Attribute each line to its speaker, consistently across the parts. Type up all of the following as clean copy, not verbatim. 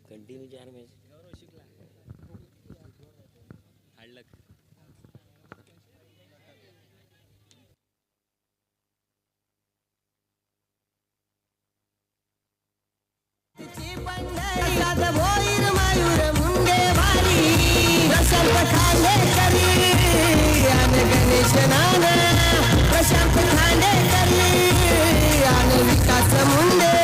Speaker 1: Continue 4 match हाडलक
Speaker 2: Prashant खांडेकरी आणि विकास मुंडे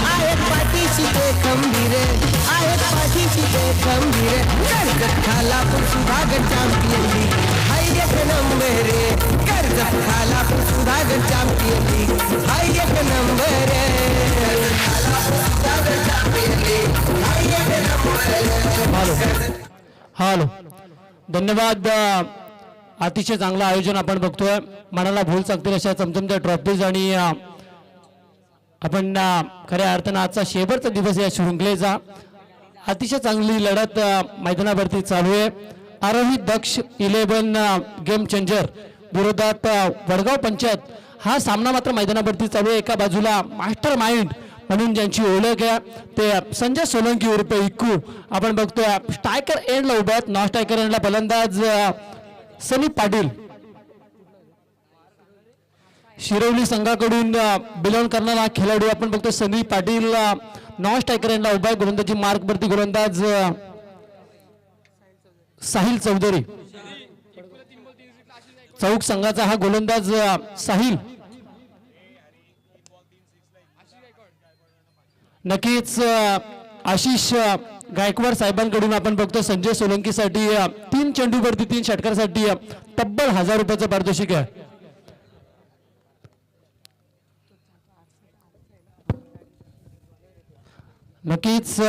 Speaker 2: आहेत पाठीशी ते खंबीर आहेत पाठीशी ते खंबीर कर्जत खालापूर सुधागड चॅम्पियन लीग हाय एक number Karjat Khalapur Sudhagad champion league हाय एक नंबर
Speaker 3: हॅलो धन्यवाद. अतिशय चांगलं आयोजन आपण बघतोय. मनाला भूल सांगतील अशा चमचमत्या ट्रॉफीज आणि आपण खऱ्या अर्थानं आजचा शेवटचा दिवस या शृंखलेचा. अतिशय चांगली लढत मैदानावरती चालू आहे. आरोही दक्ष 11 गेम चेंजर विरोधात वडगाव पंचायत हा सामना मात्र मैदानावरती चालू आहे. एका बाजूला मास्टर माइंड म्हणून ज्यांची ओळख आहे ते संजय सोलंकी उर्फ इक्कू आपण बघतोय. स्ट्रायकर एंडला उभे आहेत. नॉन स्ट्रायकर एंडला फलंदाज सनी पाटील शिरवली संघाकडून बिलॉंग करणारा खेळाडू आपण बघतो. सनी पाटील नॉन स्ट्रायकर एंडला उभा आहे. गोलंदाजी मार्कवरती गोलंदाज साहिल चौधरी. चौक संघाचा हा गोलंदाज साहिल. नक्कीच आशिष गायकवाड साहेबांकडून आपण बघतो संजय सोलंकीसाठी 3 चेंडूवरती 3 षटकारासाठी तब्बल 1000 रुपयाचं पारितोषिक आहे. नक्कीच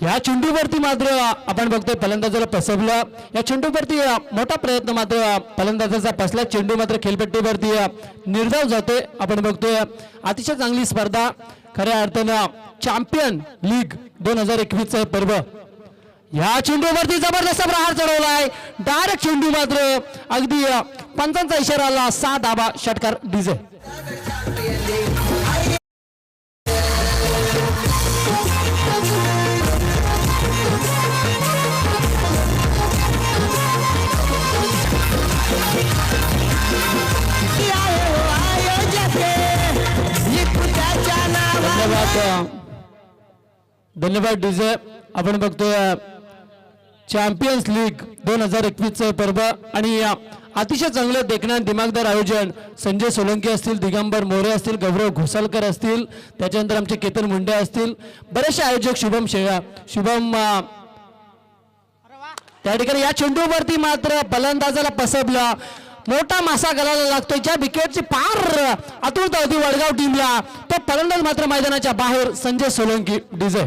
Speaker 3: या चेंडूवरती मात्र आपण बघतोय फलंदाजाला फसवलं. या चेंडूवरती मोठा प्रयत्न मात्र फलंदाजाचा फसला. चेंडू मात्र खेळपट्टीवरती निर्धाव जातोय. आपण बघतोय अतिशय चांगली स्पर्धा. खऱ्या अर्थानं चॅम्पियन लीग 2021 चा पर्व. या चेंडूवरती जबरदस्त प्रहार चढवलाय. डायरेक्ट चेंडू मात्र अगदी पंचांचा इशारा आला. 6 धाबा षटकार डीजे. धन्यवाद डीजे. आपण बघतोय चॅम्पियन्स लीग 2021 चे पर्व आणि अतिशय चांगलं देखणं दिमागदार आयोजन. संजय सोलंकी असतील, दिगंबर मोरे असतील, गौरव घोसालकर असतील, त्याच्यानंतर आमचे केतन मुंडे असतील, बरेचसे आयोजक शुभम त्या ठिकाणी या चेंडूवरती मात्र फलंदाजाला फसवला. मोठा मासा गलाला लागतोय. ज्या विकेटची फार आतुरता होती वडगाव टीमला तो फलंदाज मात्र मैदानाच्या बाहेर. संजय सोलंकी डीजे.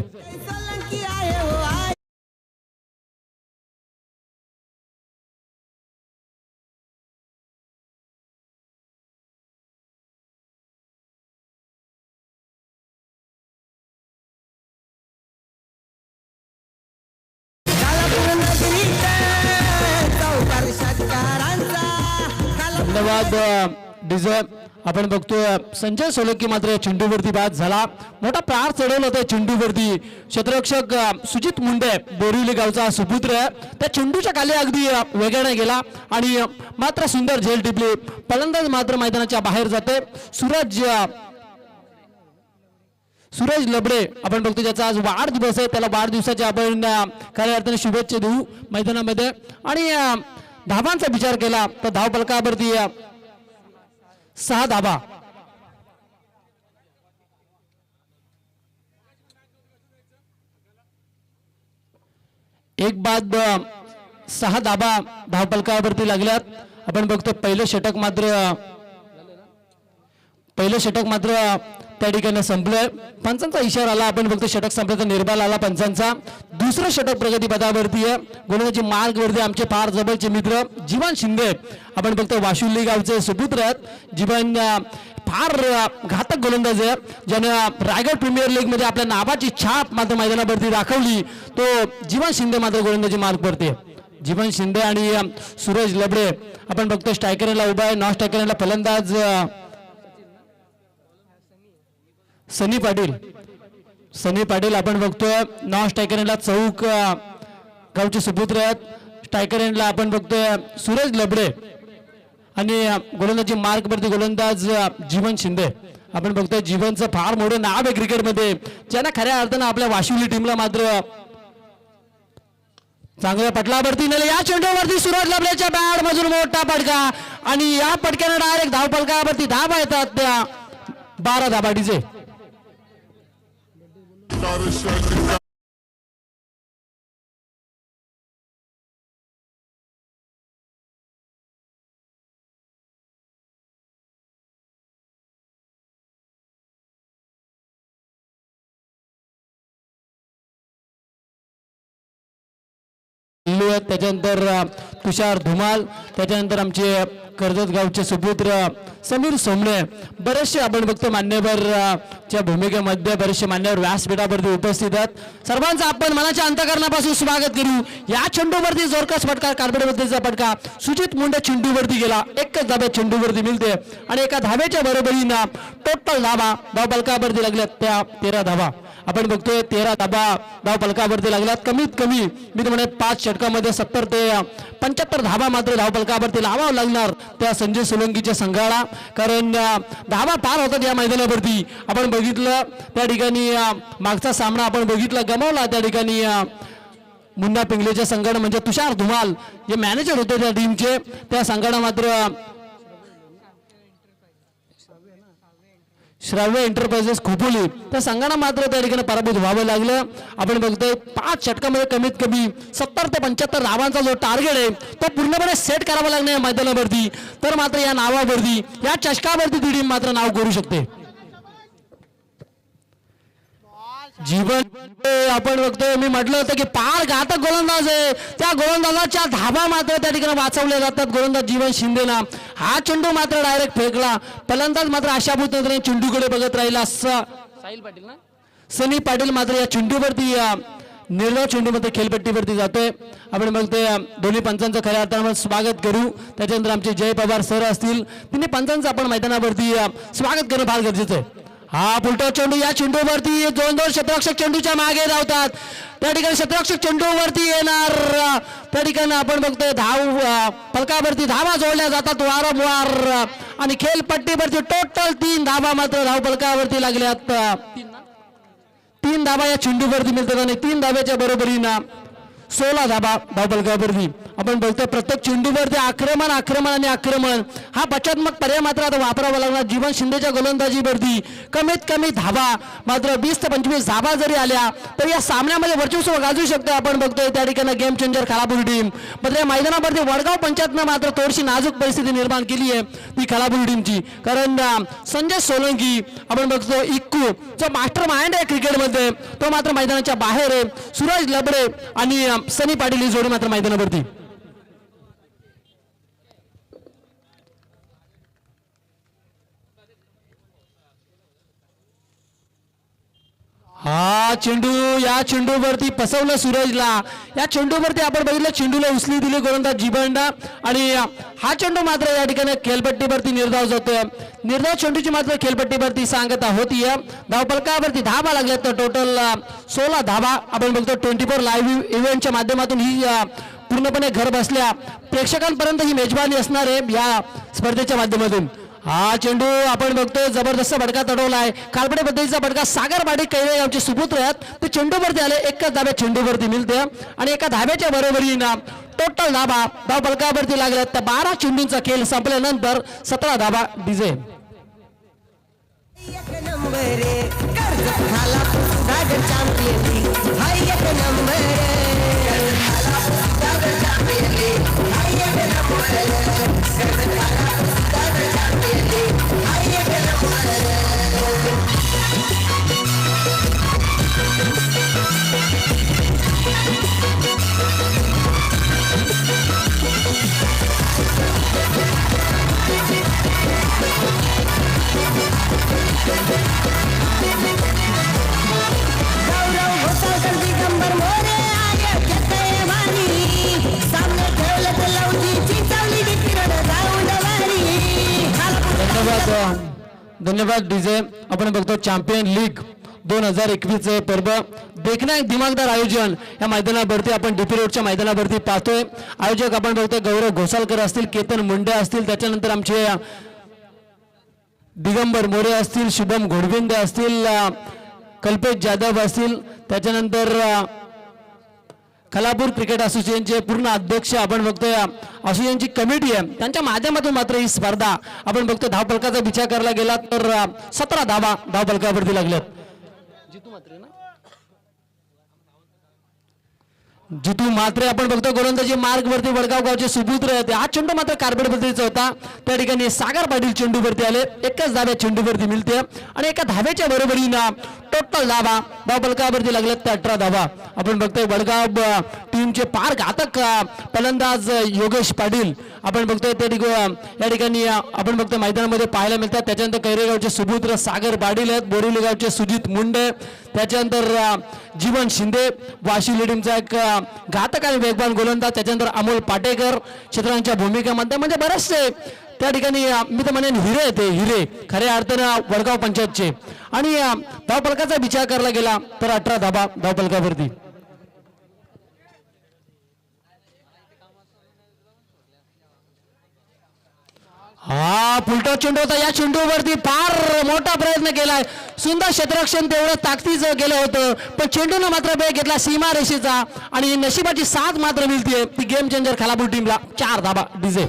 Speaker 3: धन्यवाद डीजे. आपण बघतोय संजय सोलंकी मात्र चेंडूवरती बाद झाला. मोठा प्रहार चढवला होता चेंडूवरती. क्षेत्ररक्षक सुजित मुंडे बोरिवली गावचा सुपुत्र आहे. त्या चेंडूच्या खाली अगदी वेगाने गेला आणि मात्र सुंदर झेल टिपली. फलंदाज मात्र मैदानाच्या बाहेर जाते. सूरज लबडे आपण बघतो ज्याचा आज वाढदिवस आहे. त्याला वाढदिवसाच्या आपण खऱ्या अर्थाने शुभेच्छा देऊ मैदानामध्ये. आणि धाबांचा विचार केला तर धाव फलकावरती 6 धाबा. एक बाद 6 धाबा धाव फलकावरती लागल्यात. आपण बघतो पहिलं षटक मात्र त्या ठिकाणी संपलंय. पंचांचा इशारा आला. आपण बघतो षटक संपल्याचा निर्बाल आला पंचांचा. दुसरं षटक प्रगती पदावरती आहे. गोलंदाजी मार्गवरती आमचे फार जवळचे मित्र जीवन शिंदे आपण बघतो वाशुल्ली गावचे सुपुत्र आहेत. जीवन फार घातक गोलंदाज आहे ज्याने रायगड प्रीमियर लीग मध्ये आपल्या नावाची छाप मात्र मैदानावरती दाखवली. तो जीवन शिंदे मात्र गोलंदाजी मार्गवरती. जीवन शिंदे आणि सूरज लबडे आपण बघतो स्ट्रायकरला उभा आहे. नॉन स्ट्रायकरला फलंदाज सनी पाटील आपण बघतोय. नॉन स्ट्रायकरला चौक गावचे सुपुत्र आहेत. स्ट्रायकरला आपण बघतोय सूरज लबडे आणि गोलंदाजी मार्कवरती गोलंदाज जीवन शिंदे आपण बघतोय. जीवनचं फार मोठं नाव आहे क्रिकेटमध्ये, ज्यांना खऱ्या अर्थानं आपल्या वाशिवली टीमला मात्र चांगल्या पटलावरती नेले. या चेंडूवरती सूरज लबडेच्या बॅट मधून मोठा फटका आणि या फटक्याने डायरेक्ट धाव फलकावरती धाबा येतात त्या 12 धाबाडीचे. त्याच्यानंतर तुषार धुमाल, त्याच्यानंतर आमचे कर्जत गावचे सुपुत्र समीर सोमणे, बरेचसे आपण बघतो मान्यवर च्या भूमिकेमध्ये बरेचसे मान्यवर व्यासपीठावरती उपस्थित आहेत. सर्वांचं आपण मनाच्या अंतःकरणापासून स्वागत करू. या चेंडूवरती जोरकस फटका, कार्पेटवरतीचा फटका सुजित मुंडे चेंडूवरती गेला. एकच धाब्यात चेंडूवरती मिळते आणि एका धाब्याच्या बरोबरीनं टोटल धावा धाव फलकावरती लागल्यात त्या 13 धावा आपण बघतोय. 13 धाबा धाव फलकावरती लागल्यात. कमीत कमी मी तर म्हणत 5 षटकामध्ये 70 ते 75 धाबा मात्र धाव फलकावरती लावावं लागणार त्या संजय सोलंकीच्या संघाला, कारण धाबा पार होतात या मैदानावरती. आपण बघितलं त्या ठिकाणी मागचा सामना आपण बघितला गमावला त्या ठिकाणी मुन्ना पिंगलेच्या संघानं, म्हणजे तुषार धुमाल जे मॅनेजर होते त्या टीमचे, त्या संघानं मात्र श्राव्य एंटरप्राइजेस खोपोली त्या संघानं मात्र त्या ठिकाणी पराभूत व्हावं लागलं. आपण बघतोय 5 षटकामध्ये कमीत कमी 70 ते 75 धावांचा जो टार्गेट आहे तो पूर्णपणे सेट करावा लागणार या मैदानावरती, तर मात्र या नावावरती या चषकावरती ती टीम मात्र नाव करू शकते. जीवन आपण बघतोय, मी म्हटलं होतं की फार घातक गोलंदाज आहे, त्या गोलंदाजाच्या धाबा मात्र त्या ठिकाणी वाचवल्या जातात. गोलंदाज जीवन शिंदेना हा चेंडू मात्र डायरेक्ट फेकला. फलंदाज मात्र आशाभूत नजरेने चेंडूकडे बघत राहिला. साहिल पाटील ना सनी पाटील मात्र या चेंडूवरती निर्धाव चेंडूमध्ये खेळपट्टीवरती जातोय. आपण बघतोय दोन्ही पंचांचं खऱ्या अर्थानं स्वागत करू. त्याच्यानंतर आमचे जय पवार सर असतील, तिन्ही पंचांचं आपण मैदानावरती स्वागत करणं फार गरजेचं आहे. हा पुलटा चेंडू, या चेंडूवरती 2-2 क्षेत्ररक्षक चेंडूच्या मागे धावतात. त्या ठिकाणी क्षेत्ररक्षक चेंडूवरती येणार, त्या ठिकाणी आपण बघतोय धाव फलकावरती धावा जोडल्या जातात वारंवार आणि खेळपट्टीवरती टोटल 3 धावा मात्र धाव फलकावरती लागल्यात. 3 धावा या चेंडूवरती मिळतात आणि 3 धाव्याच्या बरोबरीनं 16 धाबा धाव फलकावरती. आपण बघतोय प्रत्येक चेंडूवरती आक्रमण आणि आक्रमण हा बचात्मक पर्याय मात्र आता वापरावा लागणार. जीवन शिंदेच्या गोलंदाजीवरती कमीत कमी धाबा मात्र 20 ते 25 धाबा जरी आल्या तर या सामन्यामध्ये वर्चस्व गाजू शकते. आपण बघतोय त्या ठिकाणी गेम चेंजर खालापूर टीम मात्र या मैदानावरती वडगाव पंचायतनं मात्र थोडीशी नाजूक परिस्थिती निर्माण केली आहे ती खालापूर टीमची, कारण संजय सोलंकी आपण बघतो इक्कू जो मास्टर माइंड आहे क्रिकेटमध्ये तो मात्र मैदानाच्या बाहेर आहे. सूरज लबडे आणि सनी पाटील ही जोडी मात्र मैदानावरती. हा चेंडू, या चेंडूवरती फसवलं सूरजला. या चेंडूवरती आपण बघितलं चेंडूला उचली दिली गोलंदाज जीवनला आणि हा चेंडू मात्र या ठिकाणी खेळपट्टीवरती निर्धाव जातोय. निर्धाव चेंडूची मात्र खेळपट्टीवरती सांगता होतीये. धावफलकावरती धाबा लागल्यात तर टोटल 16 धाबा आपण बघतो. 24 लाईव्ह इव्हेंटच्या माध्यमातून ही पूर्णपणे घर बसल्या प्रेक्षकांपर्यंत ही मेजबानी असणार आहे या स्पर्धेच्या माध्यमातून. हा चेंडू आपण बघतोय जबरदस्त फटका तडवलाय. कालपडे पद्धतीचा फटका सागर पाटील कैरे यांचे सुपुत्र आहेत ते चेंडूवरती आले. एकच धाब्यात चेंडूवरती मिळते आणि एका धाब्याच्या बरोबरीनं टोटल धाबा धाव फलकावरती लागल्यात. तर 12 चेंडूंचा खेळ संपल्यानंतर 17 धाबा डीजे.
Speaker 2: एक number Karjat Khalapur Sudhagad champion league हाय एक number Karjat Khalapur Sudhagad champion league हाय एक number Karjat Khalapur Sudhagad champion league हाय एक नंबर. गौरव घोसाळकर दिगंबर मोरे आय घेतय वाणी
Speaker 3: धन्यवाद डीजे. आपण बघतो चॅम्पियन लीग 2021 चे पर्व देखणं एक दिमागदार आयोजन या मैदानावरती आपण डीपी रोडच्या मैदानावरती पाहतोय. आयोजक आपण बघतोय गौरव घोसालकर असतील, केतन मुंडे असतील, त्याच्यानंतर आमचे दिगंबर मोरे असतील, शुभम घोडविंदे असतील, कल्पेश जाधव असतील, त्याच्यानंतर कलापूर क्रिकेट असोसिएशनचे पूर्ण अध्यक्ष आपण बघतोय. असोसिएशनची कमिटी आहे त्यांच्या माध्यमातून मात्र ही स्पर्धा आपण बघतोय. धावफलकाचा विचार करायला गेला तर 17 धावा धावफलकावरती लागल्यात. जितू मात्रे आपण बघतो गोलंदाजी मार्गवरती वडगाव गावचे सुपुत्र होते. हा चेंडू मात्र कार्पेट पद्धतीचा होता. त्या ठिकाणी सागर पाटील चेंडूवरती आले. एकच धाव्या चेंडूवरती मिळते आणि एका धावेच्या बरोबरीनं टोटल धावा धावफलकावरती लागल्यात त्या 18 धावा. आपण बघतोय वडगाव टीमचे पार घातक फलंदाज योगेश पाटील आपण बघतोय या ठिकाणी आपण बघतोय मैदानामध्ये पाहायला मिळतात. त्याच्यानंतर कैरेगावचे सुपुत्र सागर पाटील आहेत, बोरिवली गावचे सुजित मुंडे, त्याच्यानंतर जीवन शिंदे वाशी टीमचा एक घातक आणि वेगवान गोलंदाज, त्याच्यानंतर अमोल पाटेकर क्षेत्रांच्या भूमिकेमध्ये म्हणजे बरेचसे त्या ठिकाणी मी तर म्हणेन हिरे ते हिरे खऱ्या अर्थानं वडगाव पंचायतचे. आणि धावफलकाचा विचार करायला गेला तर 18 धावा धावफलकावरती. हा फुलटा चेंडू होता. या चेंडूवरती फार मोठा प्रयत्न केलाय. सुंदर क्षेत्ररक्षण तेवढं ताकदीचं गेलं होतं पण चेंडूनं मात्र वेग घेतला सीमा रेषेचा आणि नशिबाची साथ मात्र मिळते ती गेम चेंजर खालापूर टीमला. 4 धावा डीजे.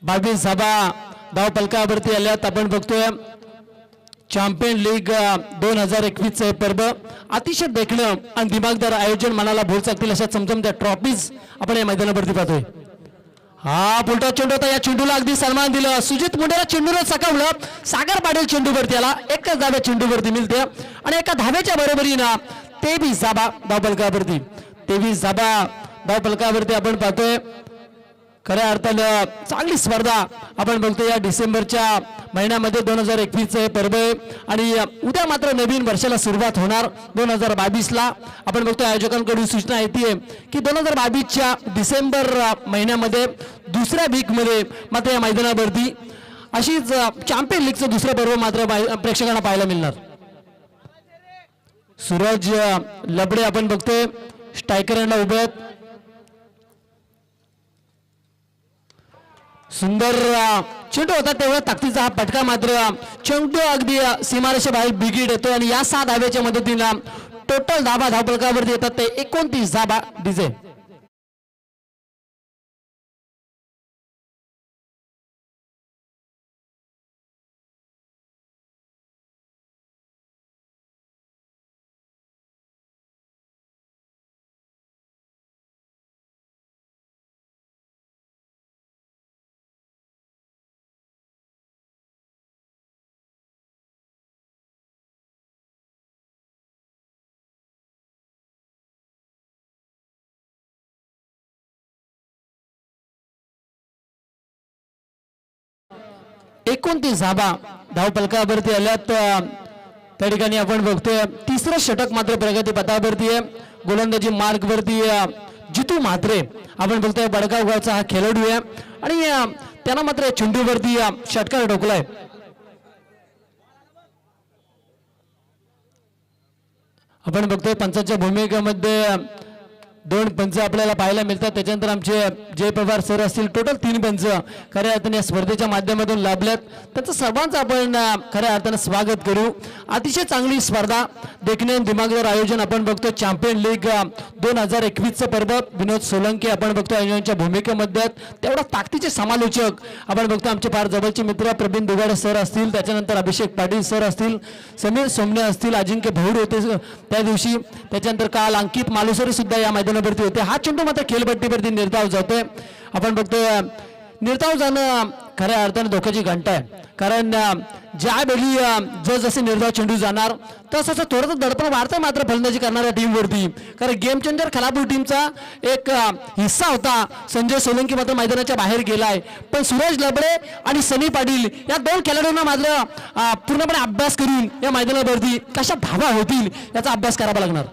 Speaker 3: बावीस धावा धावफलकावरती आल्यात. आपण बघतोय चॅम्पियन लीग 2021 चे पर्व अतिशय देखणं आणि दिमागदार आयोजन मनाला भूल सकतील अशा चमचमत्या ट्रॉफीज आपण या मैदानावरती पाहतोय. हा फुलटा चेंडू होता. या चेंडूला अगदी सन्मान दिलं. सुजित मुंडेला चेंडूला चकावलं. सागर पाटील चेंडूवरती आला. एकच धाव्या चेंडूवरती मिळते आणि एका धाव्याच्या बरोबरीनं 23 धावा धावफलकावरती. 23 धावा धावफलकावरती आपण पाहतोय. खऱ्या अर्थानं चांगली स्पर्धा आपण बघतो या डिसेंबरच्या महिन्यामध्ये 2021 चे पर्व आहे आणि उद्या मात्र नवीन वर्षाला सुरुवात होणार 2022 आपण बघतो आयोजकांकडून सूचना येते की 2022च्या डिसेंबर महिन्यामध्ये दुसऱ्या वीकमध्ये मात्र या मैदानावरती अशीच चॅम्पियन लीगचं दुसरं पर्व मात्र प्रेक्षकांना पाहायला मिळणार. सूरज लबडे आपण बघतोय स्ट्रायकरांना उभे आहेत. सुंदर चेंडू होता तेवढा ताकदीचा हा फटका मात्र चेंडू अगदी सीमारेषे बाहेर बिगिड येतो आणि या 7 धाव्याच्या मदतीनं टोटल धावा धावफलकावरती येतात ते 29 धावा डीजे. एकोणतीस धावा धावफलकावरती आल्यात. त्या ठिकाणी आपण बघतोय तिसरं षटक मात्र प्रगती पथावरती आहे. गोलंदाजी मार्गवरती जितू म्हात्रे आपण बघतोय बडगाव गावचा हा खेळाडू आहे आणि त्याला मात्र चेंडूवरती षटकार ठोकलाय. आपण बघतोय पंचांच्या भूमिकेमध्ये 2 पंच आपल्याला पाहायला मिळतात. त्याच्यानंतर आमचे जय पवार सर असतील टोटल 3 पंच खऱ्या अर्थाने या स्पर्धेच्या माध्यमातून लाभल्यात. त्यांचं सर्वांचं आपण खऱ्या अर्थाने स्वागत करू. अतिशय चांगली स्पर्धा देखणे दिमागदार आयोजन आपण बघतो. चॅम्पियन लीग 2021 चं पर्व विनोद सोलंकी आपण बघतो आयोजनाच्या भूमिकेमध्ये. तेवढा ताकदीचे समालोचक आपण बघतो आमचे फार जवळचे मित्र प्रवीण दुगाडे सर असतील, त्याच्यानंतर अभिषेक पाटील सर असतील, समीर सोमने असतील, अजिंक्य भौड होते त्या दिवशी, त्याच्यानंतर काल अंकित मालुसरे सुद्धा या मैदानावरती होते. हा चेंडू मात्र खेळपट्टीवरती निर्धाव जातोय. आपण बघतोय निर्धाव जाणं खऱ्या अर्थाने धोक्याची घंटा आहे. कारण ज्यावेळी जसे निर्धाव चेंडू जाणार तसं थोडंसं दडपण वाढतंय मात्र फलंदाजी करणाऱ्या टीमवरती. कारण गेम चेंजर खालापूर टीमचा एक हिस्सा होता संजय सोलंकी मात्र मैदानाच्या बाहेर गेलाय. पण सूरज लबडे आणि सनी पाटील या दोन खेळाडूंना मात्र पूर्णपणे अभ्यास करून या मैदानावरती कशा धावा होतील याचा अभ्यास करावा लागणार.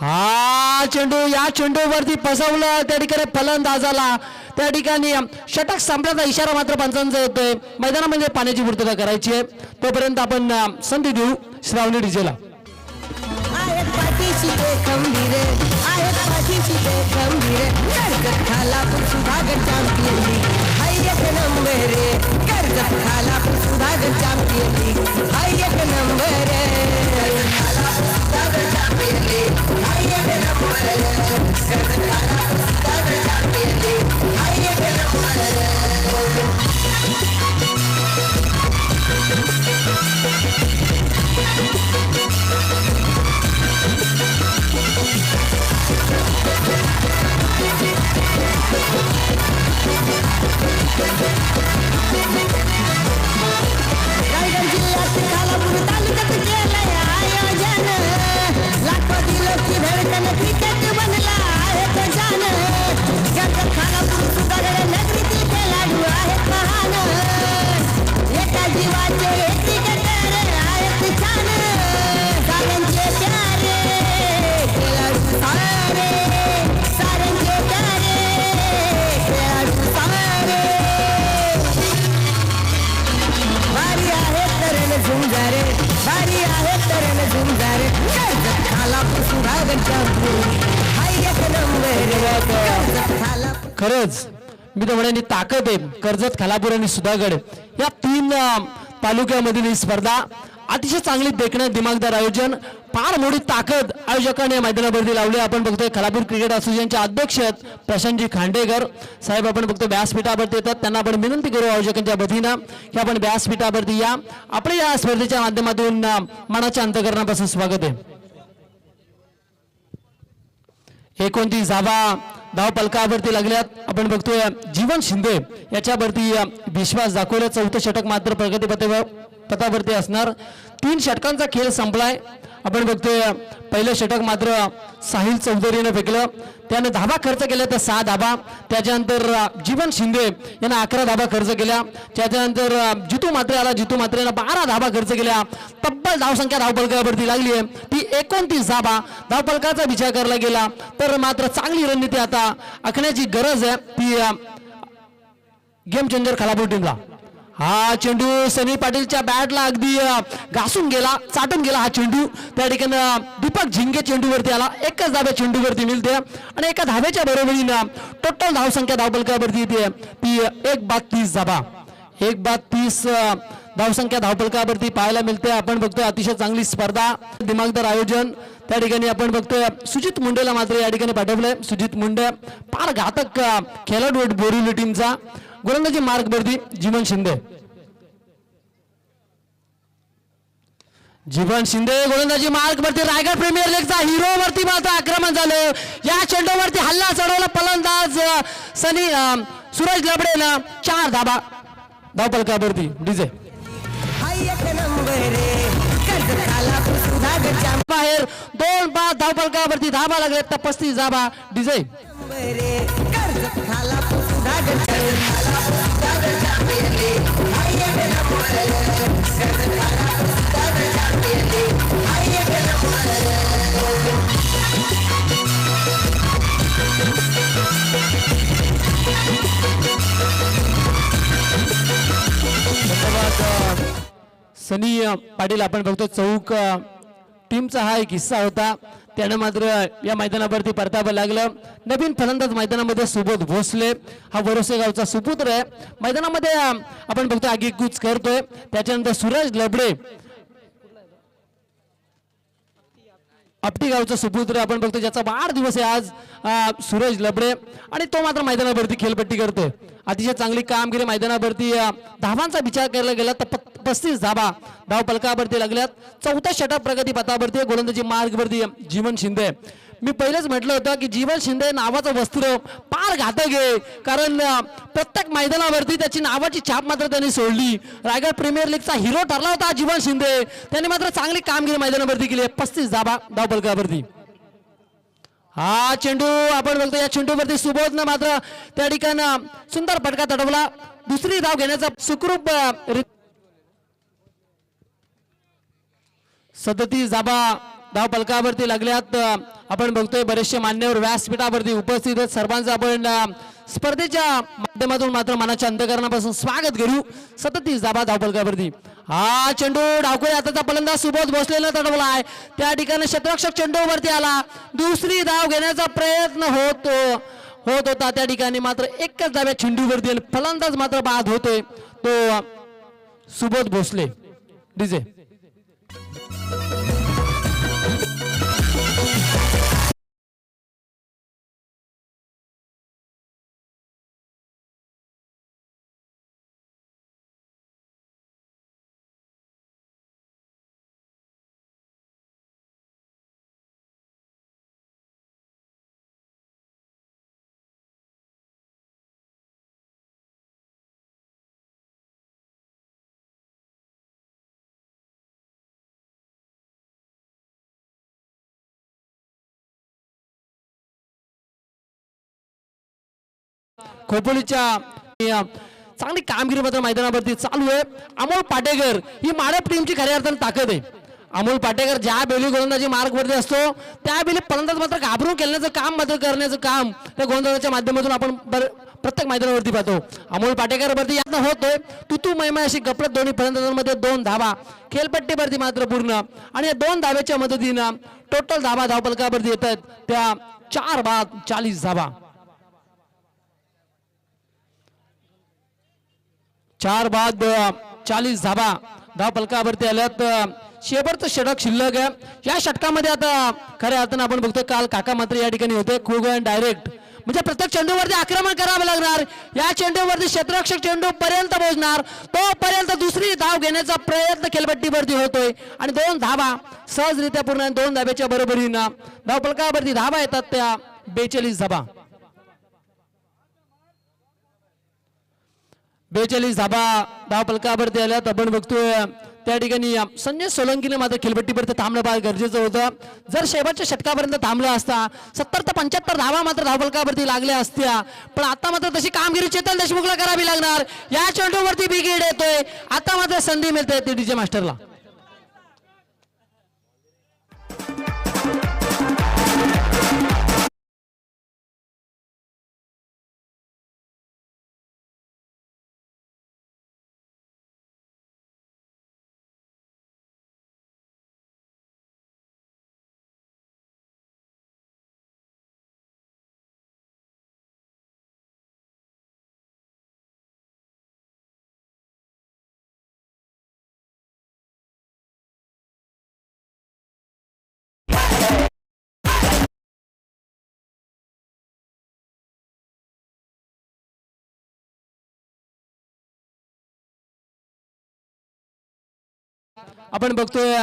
Speaker 3: हा चेंडू या चेंडूवरती फसवलं त्या ठिकाणी फलंदाजाला. त्या ठिकाणी षटक संपल्याचा इशारा मात्र पंचांचा येतोय. मैदानामध्ये पाण्याची पूर्तता करायची आहे. तोपर्यंत आपण संधी देऊ श्रावणी डीजेला.
Speaker 2: आहेत पाठीशी ते खंबीर आहेत पाठीशी ते खंबीर कर्जत खालापूर सुधागड चॅम्पियन लीग हाय एक number Karjat Khalapur Sudhagad champion league हाय एक number Karjat Khalapur Sudhagad champion league हाय एक number Karjat Khalapur Sudhagad champion league हाय एक नंबर. रायगड जिल्ह्यात खालापूर तालुक्यात केलंय आयोजन लाखोटी लोकची धडकन क्रिकेट बनला आहे तो जान. कर्जत खालापूर सुधागड नगरीतील खेळाडू आहेत महान एका जीवाचे क्रिकेटर आहेत छान. साऱ्यांचे प्यारे खेळाडू सारे साऱ्यांचे प्यारे खेळाडू सारे भारी आहे तरण झुंजारे भारी आहे तरण झुंजारे कर्जत खालापूर सुधागड चॅम्पियन हाय एक नंबर कर्जत खालापूर.
Speaker 3: खरंच मी तर म्हणेन ही ताकद आहे कर्जत खालापूर आणि सुधागड या तीन तालुक्यामधील ही स्पर्धा. अतिशय चांगली देखणं दिमागदार आयोजन फार मोठी ताकद आयोजकांनी या मैदानावरती लावली. आपण बघतोय खालापूर क्रिकेट असोसिएशनचे अध्यक्ष आहेत प्रशांतजी खांडेकर साहेब. आपण बघतो व्यासपीठावरती येतात. त्यांना आपण विनंती करू आयोजकांच्या वतीनं की आपण व्यासपीठावरती या. आपल्या या स्पर्धेच्या माध्यमातून मनाच्या अंतःकरणापासून स्वागत आहे. 29 धावा धाव पलकावरती लागल्यात. आपण बघतोय जीवन शिंदे याच्यावरती विश्वास दाखवला. चौथं षटक मात्र प्रगती पथावरती असणार. 3 षटकांचा खेळ संपलाय. आपण बघतोय पहिलं षटक मात्र साहिल चौधरीनं फेकलं. त्याने धाबा खर्च केल्या तर 6 धाबा. त्याच्यानंतर जीवन शिंदे यानं 11 धाबा खर्च केल्या. त्याच्यानंतर जितू मात्रे आला. जितू मात्रेनं 12 धाबा खर्च केल्या. तब्बल धावसंख्या धावपलकावरती लागली आहे ती 29 धाबा. धावपलकाचा विचार करायला गेला तर मात्र चांगली रणनीती आता आखण्याची गरज आहे ती गेम चेंजर खालापूर टीमला. हा चेंडू सनी पाटीलच्या बॅटला अगदी घासून गेला चाटून गेला. हा चेंडू त्या ठिकाणी दीपक झिंगे चेंडूवरती आला. एकच धाब्या चेंडूवरती मिळते आणि एका धाब्याच्या बरोबरीनं टोटल धावसंख्या धावपलकावरती येते ती 1/30 धाबा. 1/30 धावसंख्या धावपलकावरती पाहायला मिळते. आपण बघतोय अतिशय चांगली स्पर्धा दिमागदार आयोजन. त्या ठिकाणी आपण बघतोय सुजित मुंडेला मात्र या ठिकाणी पाठवलंय. सुजित मुंडे फार घातक खेळाडू बोरिवली टीमचा. गोलंदाजी मार्गवरती जीवन शिंदे. जीवन शिंदे गोलंदाजी मार्गवरती. रायगड प्रीमियर लीगचा हिरो वरती मात्र आक्रमण झालं. या चेंडूवरती हल्ला चढवला फलंदाज सनी सूरज लबडेनं. 4 धाबा धावपलकावरती. डीजे बाहेर 2 बाद धावपलकावरती धाबा लागले तर 35 धाबा. डीजे सनी पाटील. आपण बघतो चौक टीमचा हा एक हिस्सा होता. त्याने मात्र या मैदानावरती परतावं लागलं. नवीन फलंदाज मैदानामध्ये सुबोध भोसले हा वरोसे गावचा सुपुत्र आहे. मैदानामध्ये आपण बघतो आगीकूच करतोय. त्याच्यानंतर सूरज लबडे आपटी गावचा सुपुत्र आपण बघतो ज्याचा वाढदिवस आहे आज सूरज लबडे आणि तो मात्र मैदानावरती खेळपट्टी करतोय. अतिशय चांगली कामगिरी मैदानावरती. धावांचा विचार करायला गेला तर 35 धाबा धाव पलकावरती लागल्यात. 4था षटक प्रगती पथावरती. गोलंदाजी मार्गवरती जीवन शिंदे मी पहिलेच म्हटलं होतं की जीवन शिंदे नावाचं वस्त्र फार घातक आहे, कारण प्रत्येक मैदानावरती त्याची नावाची छाप मात्र त्यांनी सोडली. रायगड प्रीमियर लीगचा हिरो ठरला होता जीवन शिंदे, त्यांनी मात्र चांगली कामगिरी मैदानावरती केली. 35 धाव फलकावरती हा चेंडू आपण बघतो. या चेंडूवरती सुबोधनं मात्र त्या ठिकाणी सुंदर फटका तडवला. दुसरी धाव घेण्याचा सुखरूप 37 धाव फलकावरती लागल्यात. आपण बघतोय बरेचसे मान्यवर व्यासपीठावरती उपस्थित आहेत. सर्वांचं आपण स्पर्धेच्या माध्यमातून मात्र मनाच्या अंतकरणापासून स्वागत करू. 37 धाव फलकावरती हा चेंडू डावखोरी हाताचा फलंदाज सुबोध भोसलेला तडवलाय. त्या ठिकाणी क्षेत्ररक्षक चेंडूवरती आला. दुसरी धाव घेण्याचा प्रयत्न होत होता. त्या ठिकाणी मात्र एकच धाव्या चेंडूवरती आणि फलंदाज मात्र बाद होतोय तो सुबोध भोसले. डीजे खोपोलीच्या चांगली कामगिरी मात्र मैदानावरती चालू आहे. अमोल पाटेकर ही माडप टीमची खऱ्या अर्थाने ताकद आहे. अमोल पाटेकर ज्या बेली गोलंदाजी मार्गवरती असतो त्या बेली फलंदाज मात्र घाबरून खेळण्याचं काम मात्र करण्याचं काम त्या गोलंदाजाच्या माध्यमातून आपण प्रत्येक मैदानावरती पाहतो. अमोल पाटेकर वरती यातनं होतोय तुतू मैमा अशी गपलत दोन्ही फलंदाजांमध्ये 2 धावा खेळपट्टीवरती मात्र पूर्ण आणि या 2 धाव्याच्या मदतीनं टोटल धावा धावफलकावरती येतात त्या 4 बाद 40 धावा. 4 बाद 40 धावा धावफलकावरती आल्यात. शेवटचं षटक शिल्लक आहे. या षटकामध्ये आता खऱ्या अर्थानं आपण बघतो काल काका मात्र या ठिकाणी होते. खूप डायरेक्ट म्हणजे प्रत्येक चेंडूवरती आक्रमण करावं लागणार. या चेंडूवरती क्षेत्ररक्षक चेंडू पर्यंत पोहोचणार. तोपर्यंत दुसरी धाव घेण्याचा प्रयत्न खेळपट्टीवरती होतोय आणि 2 धावा सहजरित्या पूर्ण 2 धाब्याच्या बरोबरीनं धावफलकावरती धावा येतात त्या 42 धावा. 42 धावा धावफलकावरती आल्यात. आपण बघतोय त्या ठिकाणी संजय सोलंकीने मात्र खेळपट्टीवरती थांबणं फार गरजेचं होतं. जर शेवटच्या षटकापर्यंत थांबलं असता 70 ते 75 धावा मात्र धावफलकावरती लागल्या असत्या. पण आता मात्र तशी कामगिरी चेतन देशमुखला करावी लागणार. या चेंडूवरती बिगेड येतोय. आता मात्र संधी मिळते ती डीजे मास्टरला. आपण बघतोय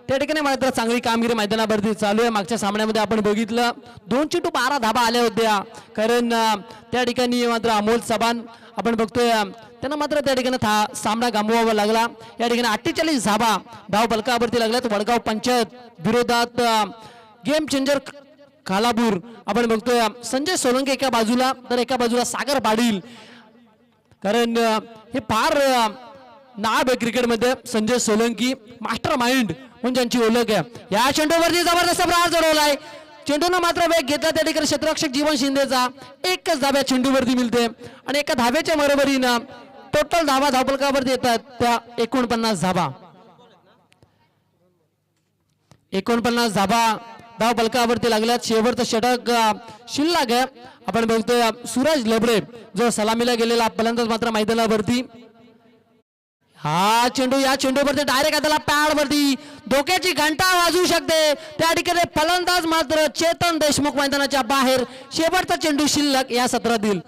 Speaker 3: त्या ठिकाणी मात्र चांगली कामगिरी मैदानावरती चालू आहे. मागच्या सामन्यामध्ये आपण बघितलं 2-12 धाबा आल्या होत्या. कारण त्या ठिकाणी मात्र अमोल चव्हाण आपण बघतोय त्यांना मात्र त्या ठिकाणी सामना गमवावा लागला. या ठिकाणी 48 धाबा धावफलकावरती लागल्यात. वडगाव पंचायत विरोधात गेम चेंजर खालापूर आपण बघतोय संजय सोलंकी एका बाजूला तर एका बाजूला सागर पाटील. कारण हे फार नाव आहे क्रिकेटमध्ये. संजय सोलंकी मास्टर माइंड म्हणून त्यांची ओळख आहे. या चेंडूवरती जबरदस्त प्रहार चढवलाय. चेंडूनं मात्र वेग घेतला त्या ठिकाणी क्षेत्ररक्षक जीवन शिंदेचा. एकच धाव्या चेंडूवरती मिळते आणि एका धाव्याच्या बरोबरीनं टोटल धावा धावफलकावरती येतात त्या 49 धावा. 49 धावा धावफलकावरती लागल्यात. शेवटचं षटक शिल्लक आहे. आपण बघतोय सूरज लबडे जो सलामीला गेलेला फलंदाज मात्र मैदानावरती. हा चेंडू या चेंडूवरती डायरेक्ट हाताला पॅड वरती डोक्याची घंटा वाजू शकते. त्या ठिकाणी फलंदाज मात्र चेतन देशमुख मैदानाच्या बाहेर. शेवटचा चेंडू शिल्लक या सत्रातील.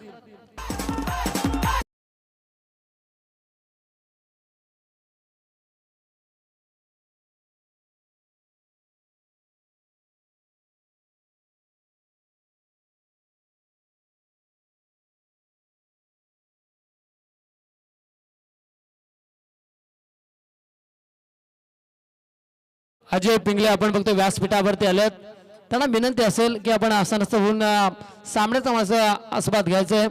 Speaker 3: अजय पिंगले आपण बघतो व्यासपीठावरती आलेत. त्यांना विनंती असेल की आपण आसनस्थ होऊन सामन्याचा माझा आस्वाद घ्यायचा आहे.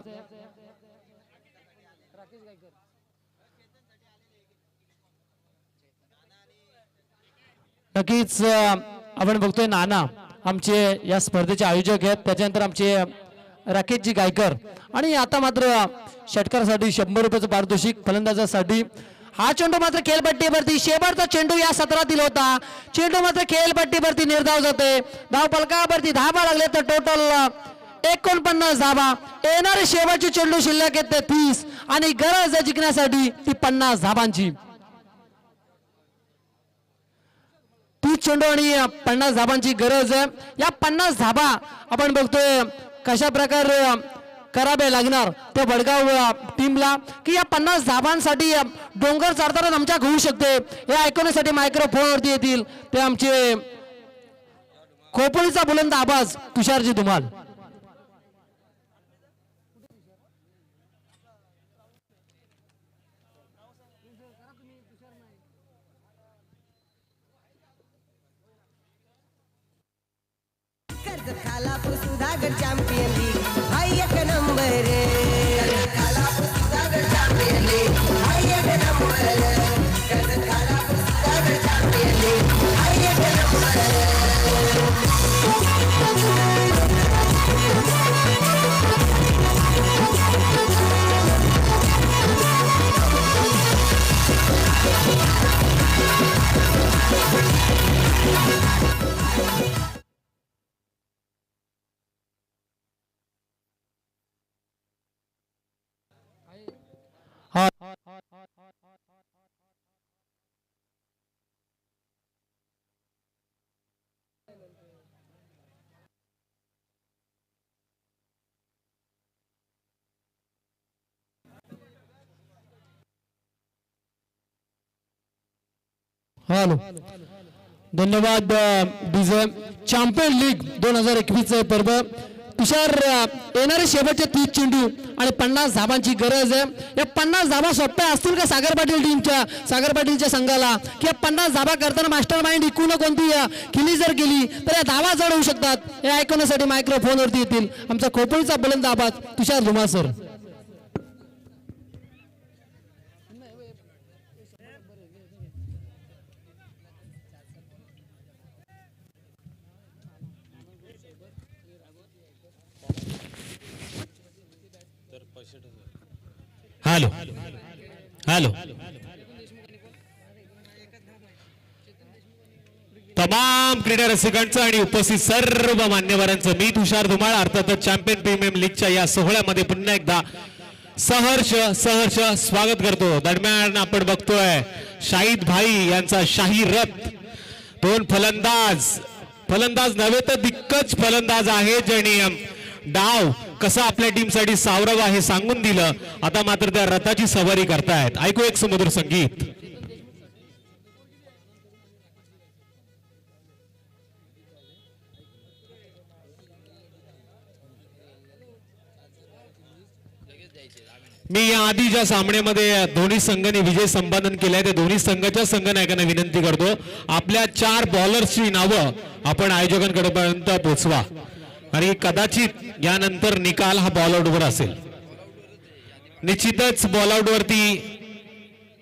Speaker 3: नक्कीच आपण बघतोय नाना आमचे या स्पर्धेचे आयोजक आहेत. त्याच्यानंतर आमचे राकेशजी गायकर आणि आता मात्र षटकारासाठी 100 रुपयाचं पारितोषिक, फलंदाजासाठी. हा चेंडू मात्र खेळपट्टीवरती, शेवटचा चेंडू या सत्रातील होता. चेंडू मात्र खेळपट्टीवरती निर्धाव जाते. धाव फलकावरती धावा लागले तर टोटल 49 धावा. येणारे शेवटचे चेंडू शिल्लक आहेत ते 30 आणि गरज आहे जिंकण्यासाठी ती 50 धावांची. 30 चेंडू आणि 50 धाबांची गरज आहे. या 50 धाबा आपण बघतोय कशा प्रकारे करावे लागणार त्या वडगाव टीमला की या 50 धाबांसाठी डोंगर चढताना धमचाक होऊ शकते. हे ऐकण्यासाठी मायक्रोफोनवरती येतील ते आमचे खोपोलीचा बुलंद आवाज तुषारजी धुमाल.
Speaker 2: कर्ज खालापूर सुधागड चॅम्पियन लीग हाय एक नंबर रे. कर्ज खालापूर सुधागड चॅम्पियन लीग हाय एक नंबर रे. कर्ज खालापूर सुधागड चॅम्पियन लीग हाय एक नंबर रे.
Speaker 3: हॅलो, धन्यवाद डीजे. चॅम्पियन लीग 2021 पर्व. तुषार, येणारे शेवटचे 30 चेंडू आणि 50 धाबांची गरज आहे. या 50 धाबा सोप्या असतील का सागर पाटील टीमच्या, सागर पाटीलच्या संघाला की या 50 धाबा करताना मास्टर माइंड इकून कोणती खिली जर केली तर या धावा जड होऊ शकतात. हे ऐकण्यासाठी मायक्रोफोनवरती येतील आमचा खोपोलीचा बुलंद आवाज तुषार धुमाल सर.
Speaker 4: हॅलो हॅलो, तमाम क्रीडा रसिकांचं आणि उपस्थित सर्व मान्यवरांचं मी तुषार धुमाळ अर्थातच चॅम्पियन प्रीमियम लीगच्या या सोहळ्यामध्ये पुन्हा एकदा सहर्ष स्वागत करतो. दरम्यान आपण बघतोय शाहिद भाई यांचा शाही रथ. 2 फलंदाज नव्हे तर दिग्गज फलंदाज आहे ज्यांनी डाव कसा आपल्या टीमसाठी सावरावा हे सांगून दिलं. आता मात्र त्या रथाची सवारी करतायत. ऐकू एक सुमधुर संगीत. मी या आधीच्या सामन्यामध्ये दोन्ही संघाने विजय संपादन केलाय. त्या दोन्ही संघाच्या संघनायकांना विनंती करतो आपल्या 4 बॉलर्सची नावं आपण आयोजकांकडे पर्यंत पोहोचवा आणि कदाचित यानंतर निकाल हा बॉलआउटवर असेल. निश्चितच बॉलआउटवरती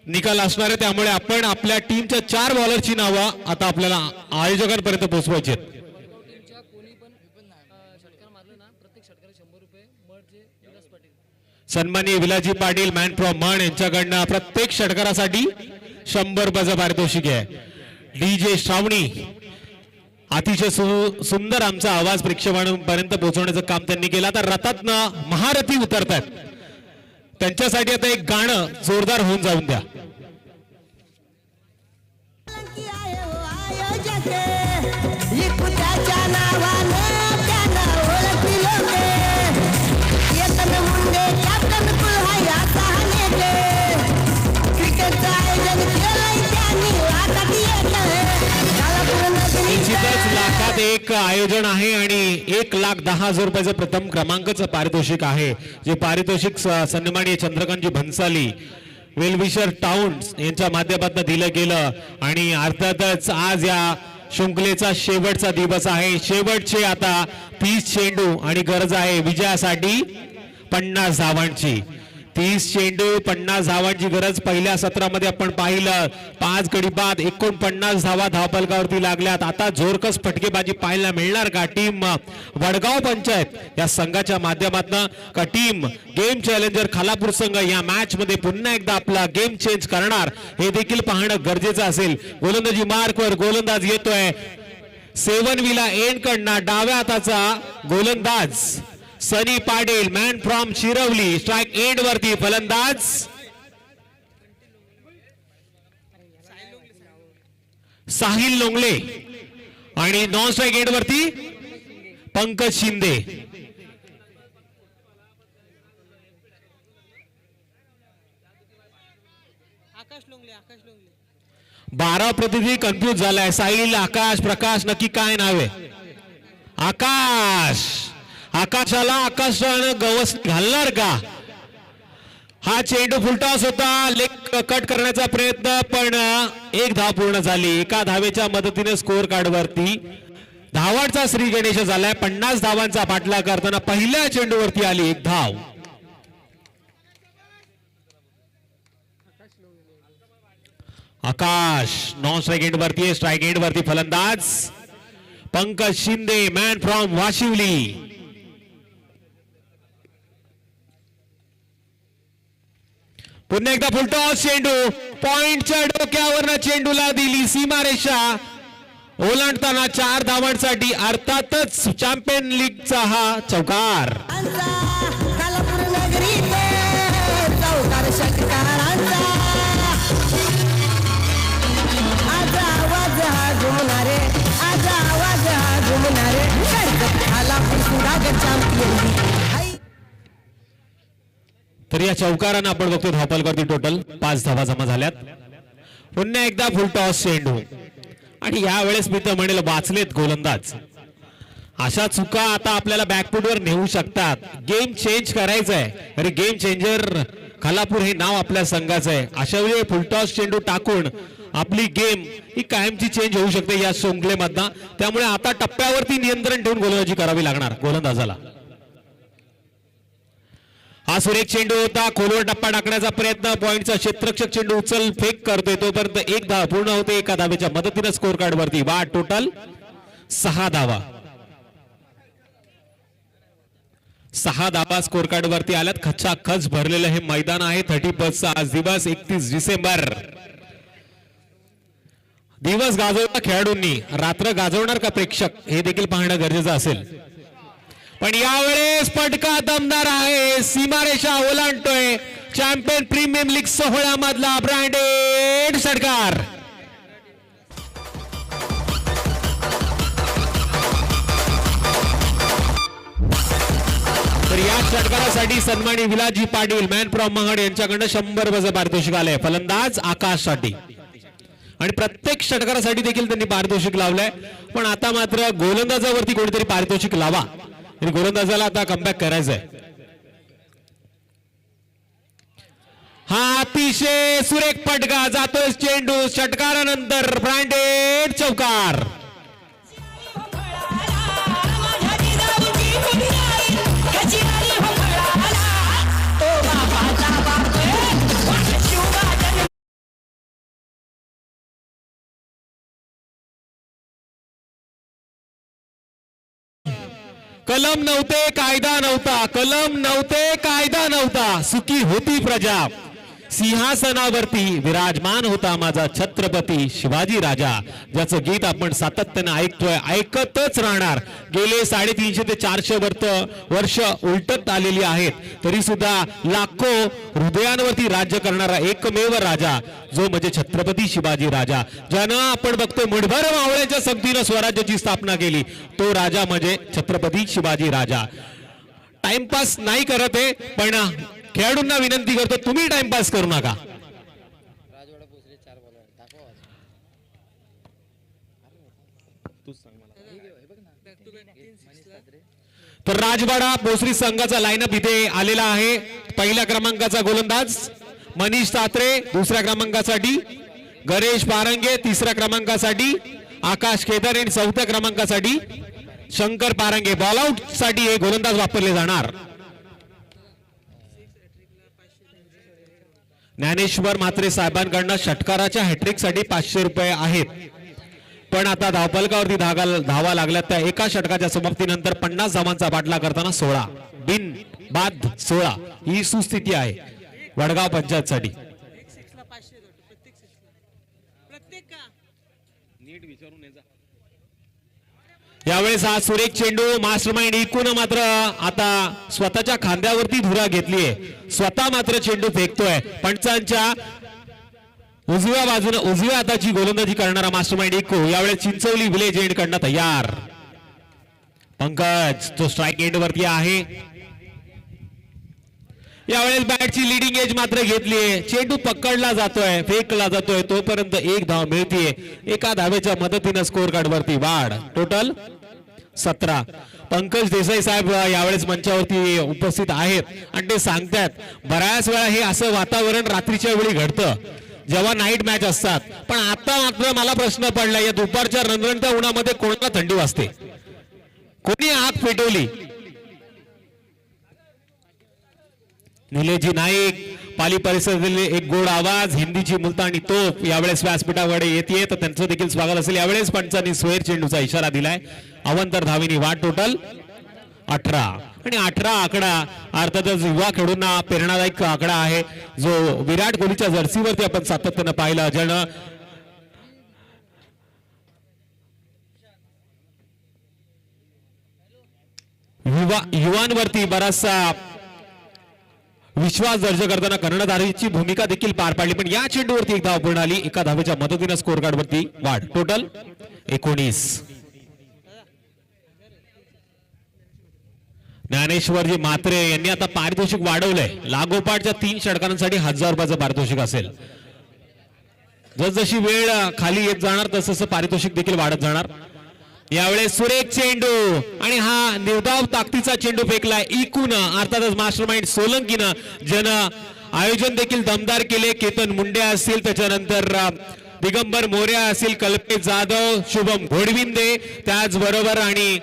Speaker 4: निकाल असणार आहे. त्यामुळे आपण आपल्या टीमच्या 4 बॉलरची नावं आता आपल्याला आयोजकांपर्यंत पोहोचवायची आहेत. सन्माननीय विलाजी पाटील मॅन फ्रॉम मण यांच्याकडनं प्रत्येक षटकारासाठी 100 रुपयाचं पारितोषिक आहे. डीजे श्रावणी अतिशय सुंदर आमचा आवाज प्रेक्षकांपर्यंत पोहोचवण्याचं काम त्यांनी केलं. आता रथातनं महारथी उतरतात. त्यांच्यासाठी आता एक गाणं जोरदार होऊन जाऊन द्या. लाखात एक आयोजन आहे आणि 1,10,000 रुपयाचं प्रथम क्रमांकाचं पारितोषिक आहे. जे पारितोषिक सन्माननीय चंद्रकांतजी भन्साली वेलविशर टाउन्स यांच्या माध्यमातून दिलं गेलं आणि अर्थातच आज या शृंखलेचा शेवटचा दिवस आहे. शेवटचे आता 30 चेंडू आणि गरज आहे विजयासाठी 50 धावांची. 30 चेंडू 50 धावांची गरज. पहिल्या सत्रामध्ये आपण पाहिलं 5 गडी बाद 49 धावा धावफलकावरती लागल्यात. आता जोरकस फटकेबाजी पाहायला मिळणार का टीम वडगाव पंचायत या संघाच्या माध्यमातून का टीम गेम चॅलेंजर खालापूर संघ या मॅच मध्ये पुन्हा एकदा आपला गेम चेंज करणार हे देखील पाहणं गरजेचं असेल. गोलंदाजी मार्कवर गोलंदाज येतोय. 7 विला एंड कडनं डाव्या हाताचा गोलंदाज Sunny Patil man from Shirwali. Strike end वरती फलंदाज साहिल लोंगले आणि नॉन स्ट्राइक एंड वरती पंकज शिंदे.
Speaker 2: आकाश लोंगले
Speaker 4: 12 प्रतिनिधी कन्फ्यूज झालाय. साहिल आकाश प्रकाश नक्की काय नाव आहे? आकाश. आकाशाला आकाशानं गवस घालणार का? हा चेंडू फुलटॉस होता. लेग कट करण्याचा प्रयत्न पण 1 धाव पूर्ण झाली. एका धावेच्या मदतीने स्कोअर कार्ड वरती धावांचा श्री गणेश झालाय. 50 धावांचा पाठलाग करताना पहिल्या चेंडूवरती आली 1 धाव. आकाश नॉन स्ट्राइक एंड वरती. स्ट्राइक एंड वरती फलंदाज पंकज शिंदे मॅन फ्रॉम वाशिवली. पुन्हा एकदा फुलटॉस चेंडू पॉइंटच्या डोक्यावरनं चेंडूला दिली सीमारेषा ओलांडताना 4 धावांसाठी अर्थातच चॅम्पियन लीगचा हा चौकार.
Speaker 2: खालापूर नगरीत चौकार षटकारांचा आज आवाज हा घुमणारे आज आवाज हा घुमणारे खालापूर सुधागड चॅम्पियन लीग.
Speaker 4: तर या चौकारानं आपण बघतो धावफलकावरती टोटल 5 धावा जमा झाल्यात. पुन्हा एकदा फुलटॉस चेंडू आणि यावेळेस मी तर म्हणेल वाचलेत गोलंदाज. अशा चुका आता आपल्याला बॅकफुटवर नेऊ शकतात. गेम चेंज करायचं आहे. अरे गेम चेंजर खालापूर हे नाव आपल्या संघाचं आहे. अशा वेळी फुलटॉस चेंडू टाकून आपली गेम ही कायमची चेंज होऊ शकते या शृंखलेमधनं. त्यामुळे आता टप्प्यावरती नियंत्रण ठेवून गोलंदाजी करावी लागणार गोलंदाजाला. हा सुरेख चेंडू होता. खोलवर टप्पा टाकण्याचा प्रयत्न. पॉइंटचा क्षेत्ररक्षक चेंडू उचल फेक करतोय तोपर्यंत 1 धाव पूर्ण होते. एका धावेच्या मदतीने स्कोर कार्ड वरती बाद टोटल 6 धावा. 6 धावा स्कोर कार्ड वरती आल्यात. खचाखच भरलेलं हे मैदान आहे. 31चा आज दिवस 31 डिसेंबर. दिवस गाजवला खेळाडूंनी, रात्र गाजवणार का प्रेक्षक हे देखील पाहणं गरजेचं असेल. पण यावेळेस फटका दमदार आहे. सीमारेषा ओलांडतोय चॅम्पियन प्रीमियम लीग सोहळ्यामधला ब्रँडेड षटकार. तर या षटकारासाठी सन्मानी विलाजी पाटील मॅन फ्रॉम महाड यांच्याकडनं 100 वजा पारितोषिक आलंय. फलंदाज आकाशसाठी आणि प्रत्येक षटकारासाठी देखील त्यांनी पारितोषिक लावलंय. पण आता मात्र गोलंदाजावरती कोणीतरी पारितोषिक लावा. गोलंदाजाला आता कमबॅक करायचंय. हा अतिशय सुरेख फटका जातोय चेंडू षटकारानंतर ब्रँडेड चौकार. कलम नव्हते कायदा नव्हता. कलम नव्हते कायदा नव्हता. सुखी होती प्रजा. सिंहासनावरती विराजमान होता माझा छत्रपती शिवाजी राजा. ज्याचं गीत आपण सातत्याने ऐकतोय, ऐकतच राहणार. गेले 350 ते 400 वर्ष उलटत आलेली आहेत, तरी सुद्धा लाखो हृदयांवरती राज्य करणारा एकमेव राजा जो म्हणजे छत्रपती शिवाजी राजा. ज्यानं आपण बघतोय मुठभर मावळ्याच्या संगतीनं स्वराज्याची स्थापना केली, तो राजा म्हणजे छत्रपती शिवाजी राजा. टाइमपास नाही करत आहे, पण खेळाडूंना विनंती करतो तुम्ही टाइमपास करू नका. तर राजवाडा भोसरी संघाचा लाईनअप इथे आलेला आहे. पहिल्या क्रमांकाचा गोलंदाज मनीष तात्रे, दुसऱ्या क्रमांकासाठी गणेश पारंगे, तिसऱ्या क्रमांकासाठी आकाश केदार आणि चौथ्या क्रमांकासाठी शंकर पारंगे. बॉलआउट साठी हे गोलंदाज वापरले जाणार. ज्ञानेश्वर म्हात्रे साहेबांकडनं षटकाराच्या हॅट्रिक साठी 500 रुपये आहेत. पण आता धावफलकावरती धावा लागल्या त्या एका षटकाच्या समाप्तीनंतर 50 धावांचा पाठला करताना 16 बिन बाद 16 ही सुस्थिती आहे वडगाव पंचायत साठी. यावेळेस हा सुरेख चेंडू मास्टरमाइंड इकून मात्र आता स्वतःच्या खांद्यावरती धुरा घेतलीये. स्वतः मात्र चेंडू फेकतोय. पंचांच्या उजव्या बाजूने उजव्या हाताची गोलंदाजी करणारा मास्टरमाइंड इको यावेळेस चिंचवली विलेज एंड कडनं तयार. पंकज तो स्ट्राइक एंड वरती आहे. यावेळेस बॅटची लिडिंग एज मात्र घेतलीये. चेंडू पकडला जातोय फेकला जातोय तोपर्यंत एक धाव मिळतीये. एका धावेच्या मदतीने स्कोर कार्ड वरती वाढ. टोटल 17. पंकज देसाई साहेब यावेळेस मंचावरती उपस्थित आहेत आणि ते सांगतात बऱ्याच वेळा हे असं वातावरण रात्रीच्या वेळी घडतं जेव्हा नाईट मॅच असतात. पण आता मात्र मला प्रश्न पडला या दुपारच्या रणरणत्या उन्हामध्ये कोणाला थंडी वाजते. कोणी आग पेटवली. निलेजी नाईक पाली परिसरातील एक गोड आवाज हिंदीची मुलतानी तोफ यावेळेस व्यासपीठाकडे येते तर त्यांचं देखील स्वागत असेल. यावेळेस पंचांनी सोयर चेंडूचा इशारा दिलाय. अवंतर धावीनी वाट. टोटल 18 आणि 18 आकडा अर्थातच युवा खेळाडूंना प्रेरणादायक आकडा आहे जो विराट कोहलीच्या जर्सीवरती आपण सातत्यानं पाहिला. ज्यानं युवांवरती बराचसा विश्वास दर्ज करताना कर्णधाराची भूमिका देखील पार पाडली. पण या चेंडूवरती एक धाव पूर्ण आली. एका धावेच्या मदतीने स्कोर कार्ड वरती वाढ. टोटल 19. ज्ञानेश्वरजी म्हात्रे यांनी आता पारितोषिक वाढवलंय. लागोपाठच्या 3 षटकांसाठी 1000 रुपयाचं पारितोषिक असेल. जसजशी वेळ खाली येत जाणार तसं पारितोषिक देखील वाढत जाणार. यावेळेस सुरेख चेंडू आणि हा निर्धाव ताकदीचा चेंडू फेकलाय इकून अर्थातच मास्टरमाइंड सोलंकीनं ज्यानं आयोजन देखील दमदार केले. केतन मुंडे असतील त्याच्यानंतर दिगंबर मोर्या असतील कल्पेश जाधव शुभम घोडविंदे त्याचबरोबर आणि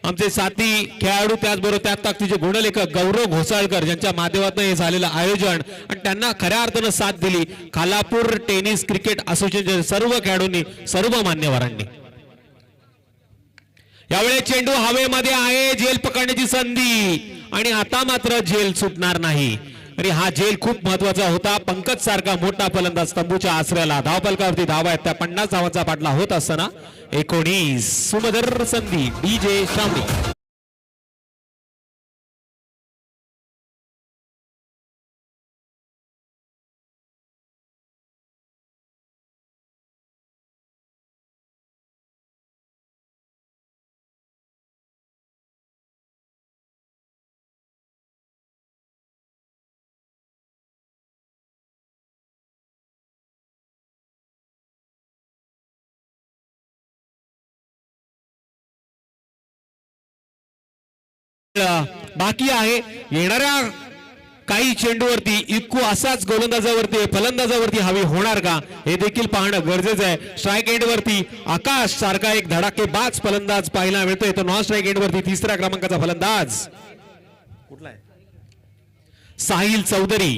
Speaker 4: आमचे साथी खेळाडू त्याचबरोबर त्याच ताकदीचे गुणलेखक गौरव घोसाळकर ज्यांच्या माध्यमातून हे झालेलं आयोजन आणि त्यांना खऱ्या अर्थानं साथ दिली खालापूर टेनिस क्रिकेट असोसिएशन सर्व खेळाडूंनी सर्व मान्यवरांनी. यावेळेस चेंडू हवेमध्ये आहे. झेल पकडण्याची संधी आणि आता मात्र झेल सुटणार नाही. आणि हा झेल खूप महत्वाचा होता. पंकज सारखा मोठा फलंदाज तंबूच्या आसऱ्याला धावफलकावरती धावा आहेत त्या 50 धावांचा पाठला होत असताना 19 सुमधर संधी. डीजे श्रावणी. बाकी आहे. येणाऱ्या काही चेंडूवरती इक्कू असाच गोलंदाजावरती फलंदाजावरती हवी होणार का हे देखील पाहणं गरजेचं आहे. स्ट्राइक एंड वरती आकाश सारखा एक धडाकेबाज फलंदाज पाहायला मिळतोय. तर नॉन स्ट्राइक एंड वरती 3ऱ्या क्रमांकाचा फलंदाज कुठला आहे साहिल चौधरी.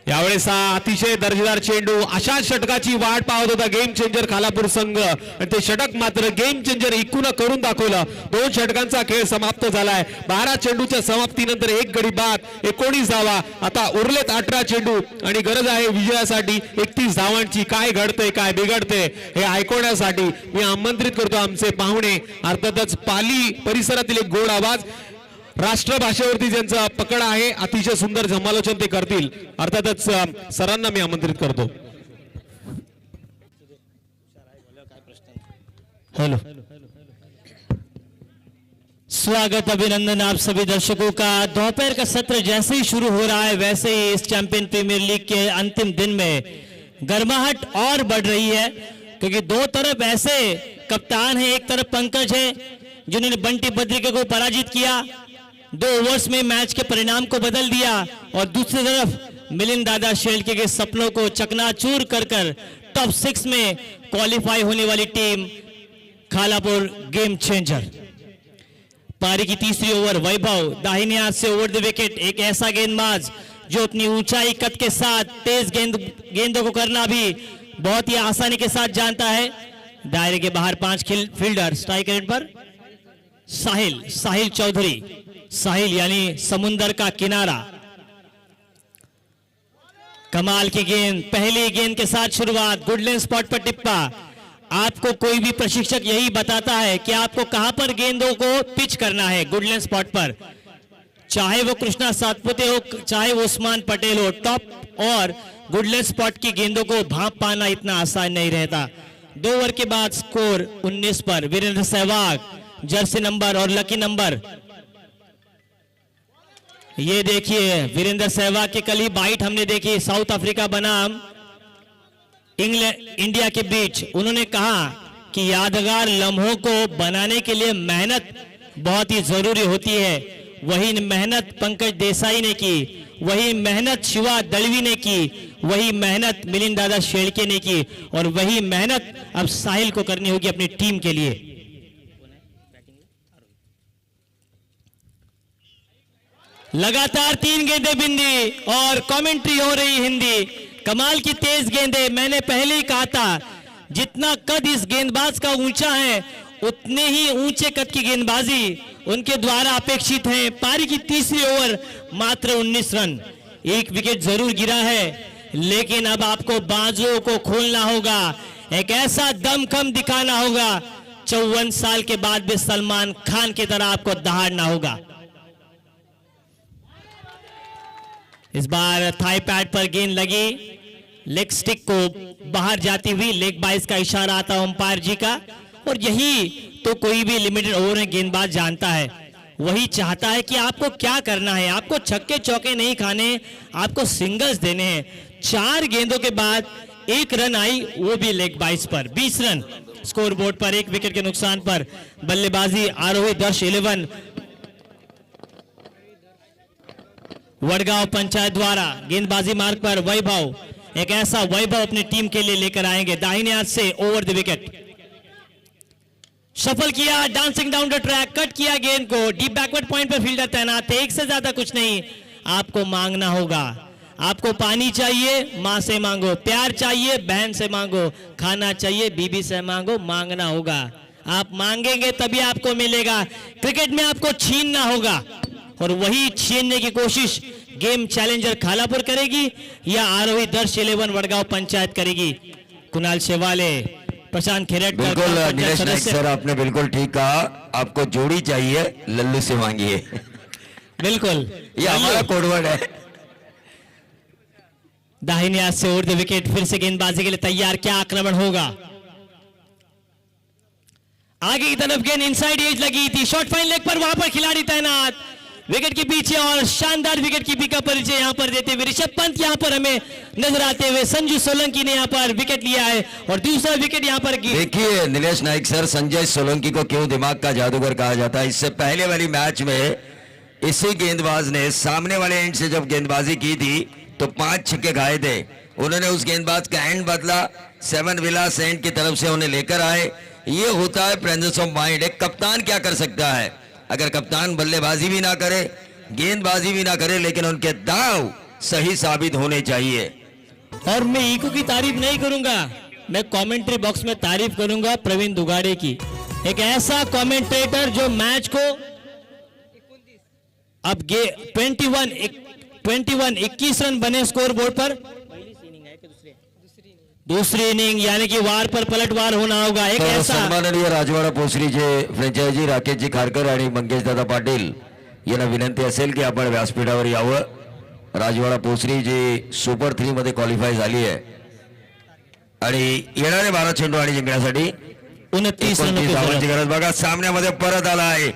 Speaker 4: यावेळेस हा अतिशय दर्जेदार चेंडू अशा षटकाची वाट पाहत होता गेम चेंजर खालापूर संघ आणि ते षटक मात्र गेम चेंजर इकून करून दाखवलं. 2 षटकांचा खेळ समाप्त झालाय. 12 चेंडूच्या समाप्तीनंतर 1 गडी बाद 19 धावा. आता उरलेत 18 चेंडू आणि गरज आहे विजयासाठी 31 धावांची. काय घडतंय काय बिघडतंय हे ऐकवण्यासाठी मी आमंत्रित करतो आमचे पाहुणे अर्थातच पाली परिसरातील एक गोड आवाज राष्ट्रभाषेवरती ज्यांचा पकड आहे अतिशय सुंदर समालोचन ते करतील. अर्थातच सरांना मी आमंत्रित करतो.
Speaker 3: हेलो स्वागत अभिनंदन आप सभी दर्शकों का. दोपहर का सत्र जैसे ही शुरू हो रहा है वैसे ही इस चैंपियन प्रीमियर लीग के अंतिम दिन में गर्माहट और बढ़ रही है क्योंकि दो तरफ ऐसे कप्तान है. एक तरफ पंकज है जिन्होंने बंटी बद्रिका को पराजित किया 2 ओवर्स में मैच के परिणाम को बदल दिया और दूसरी तरफ मिलिंद दादा शेल्के के सपनों को चकनाचूर कर
Speaker 5: टॉप 6 में क्वालिफाई होने वाली टीम खालापुर गेम चेंजर। पारी की तीसरी ओवर वैभव दाहिने हाथ से ओवर द विकेट, एक ऐसा गेंदबाज जो अपनी ऊंचाई कद के साथ तेज गेंदों को करना भी बहुत ही आसानी के साथ जानता है। दायरे के बाहर 5 फील्डर, स्ट्राइक रेट पर साहिल चौधरी, साहिल यानी समुंदर का किनारा। कमाल की गेंद, पहली गेंद के साथ शुरुआत, गुडलैंड स्पॉट पर टिप्पा। आपको कोई भी प्रशिक्षक यही बताता है कि आपको कहां पर गेंदों को पिच करना है, गुडलैंड स्पॉट पर। चाहे वो कृष्णा सातपुते हो, चाहे वो उस्मान पटेल हो, टॉप और गुडलैंड स्पॉट की गेंदों को भांप पाना इतना आसान नहीं रहता। 2 ओवर के बाद स्कोर 19 पर। वीरेंद्र सहवाग जर्सी नंबर और लकी नंबर, ये देखिए वीरेंद्र सहवाग के कल ही बाइट हमने देखी साउथ अफ्रीका बनाम इंडिया के बीच। उन्होंने कहा कि यादगार लम्हों को बनाने के लिए मेहनत बहुत ही जरूरी होती है। वही मेहनत पंकज देसाई ने की, वही मेहनत शिवा दलवी ने की, वही मेहनत मिलिंद दादा शेड़के ने की, और वही मेहनत अब साहिल को करनी होगी अपनी टीम के लिए। लगातार 3 गेंदें बिंदी और कमेंट्री हो रही हिंदी। कमाल की तेज गेंदें। मैंने पहले ही कहा था जितना कद इस गेंदबाज का ऊंचा है उतने ही ऊंचे कद की गेंदबाजी उनके द्वारा अपेक्षित है। पारी की तीसरी ओवर मात्र 19 रन, 1 विकेट जरूर गिरा है, लेकिन अब आपको बाजुओं को खोलना होगा, एक ऐसा दमखम दिखाना होगा 54 साल के बाद भी सलमान खान की तरह आपको दहाड़ना होगा। इस बार थाई पैड पर गेंद लगी, लेग स्टिक को बाहर जाती हुई लेग बाइस का इशारा आता अंपायर जी का, और यही तो कोई भी लिमिटेड ओवर में गेंदबाज जानता है। वही चाहता है कि आपको क्या करना है, आपको छक्के चौके नहीं खाने, आपको सिंगल्स देने हैं। 4 गेंदों के बाद 1 रन आई, वो भी लेग बाइस पर। 20 रन स्कोर बोर्ड पर, 1 विकेट के नुकसान पर। बल्लेबाजी आरोही दर्श 11 वडगांव पंचायत द्वारा। गेंदबाजी मार्ग पर वैभव, एक ऐसा वैभव अपनी टीम के लिए लेकर आएंगे। दाहिने हाथ से ओवर द विकेट, सफल किया, dancing down the track, cut किया गेंद को। डीप बैकवर्ड पॉइंट पर फील्डर तैनात है। 1 से ज्यादा कुछ नहीं, आपको मांगना होगा। आपको पानी चाहिए, मां से मांगो। प्यार चाहिए, बहन से मांगो। खाना चाहिए, बीबी से मांगो। मांगना होगा, आप मांगेंगे तभी आपको मिलेगा। क्रिकेट में आपको छीनना होगा, और वही छीनने की कोशिश गेम चैलेंजर खालापुर करेगी या आरोही दर्श 11 वडगांव पंचायत करेगी। कुणाल शेवाले, प्रशांत खेरेट,
Speaker 6: बिल्कुल नीलेश नाइक सर, आपने बिल्कुल ठीक कहा। आपको जोड़ी चाहिए, लल्लू से मांगिए।
Speaker 5: बिल्कुल,
Speaker 6: ये हमारा कोडवर्ड है।
Speaker 5: दाहिने हाथ से ओवर द विकेट, फिर से गेंदबाजी के लिए तैयार। क्या आक्रमण होगा? आगे की तरफ गेंद इनसाइड एज लगी थी, शॉर्ट फाइन लेग पर, वहां पर खिलाड़ी तैनात विकेट के पीछे, और शानदार विकेट कीपिंग का परिचय यहां पर देते हुए ऋषभ पंत यहां पर हमें नजर आते हुए। संजू सोलंकी ने यहां पर विकेट लिया है, और दूसरा विकेट यहां पर।
Speaker 6: देखिए नीलेश नाइक सर, संजय सोलंकी को क्यों दिमाग का जादूगर कहा जाता है। इससे पहले वाली मैच में इसी गेंदबाज ने सामने वाले एंड से जब गेंदबाजी की थी तो 5 छक्के खाए थे। उन्होंने उस गेंदबाज का एंड बदला, 7 विलास एंड की तरफ से उन्हें लेकर आए। ये होता है प्रेजेंस ऑफ माइंड। एक कप्तान क्या कर सकता है? अगर कप्तान बल्लेबाजी भी ना करे, गेंदबाजी भी ना करे, लेकिन उनके दाव सही साबित होने चाहिए।
Speaker 5: और मैं ईको की तारीफ नहीं करूंगा, मैं कमेंट्री बॉक्स में तारीफ करूंगा प्रवीण दुगाड़े की। एक ऐसा कमेंटेटर जो मैच को अब 21 रन बने स्कोर बोर्ड पर। दूसरी इनिंग यानी कि वार पर पलटवार होना होगा। एक ऐसा
Speaker 6: सन्माननीय राजवाडा पोसरीचे फ्रँचायझी राकेशजी खारकर आणि मंगेश दादा पाटील यांना विनंती असेल की आपण व्यासपीठावर यावं। राजवाडा पोसरी जी सुपर 3 मध्ये क्वालिफाय झाली आहे आणि येणारे 12 चेंडू आणि जिंकण्यासाठी
Speaker 5: 29
Speaker 6: धावांची गरज। बघा सामन्यामध्ये परत आला आहे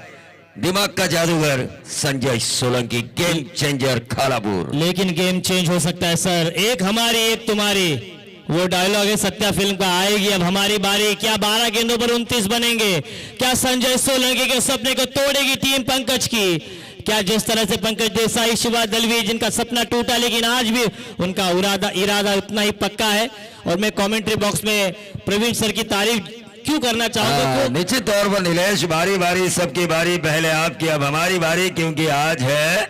Speaker 6: दिमाग का जादूगर संजय सोलंकी, गेम चेंजर खालापुर।
Speaker 5: लेकिन गेम चेंज हो सकता है सर, एक हमारी एक तुम्हारी, वो डायलॉग है सत्या फिल्म का। आएगी अब हमारी बारी। क्या 12 गेंदों पर 29 बनेंगे? क्या संजय सोलंकी के सपने को तोड़ेगी टीम पंकज की? क्या जिस तरह से पंकज देसाई, शिवा दलवी जिनका सपना टूटा लेकिन आज भी उनका इरादा उतना ही पक्का है। और मैं कमेंट्री बॉक्स में प्रवीण सर की तारीफ क्यों करना चाहूंगा?
Speaker 6: निश्चित तौर पर नीलेश, बारी बारी सबकी बारी, पहले आपकी अब हमारी बारी, क्योंकि आज है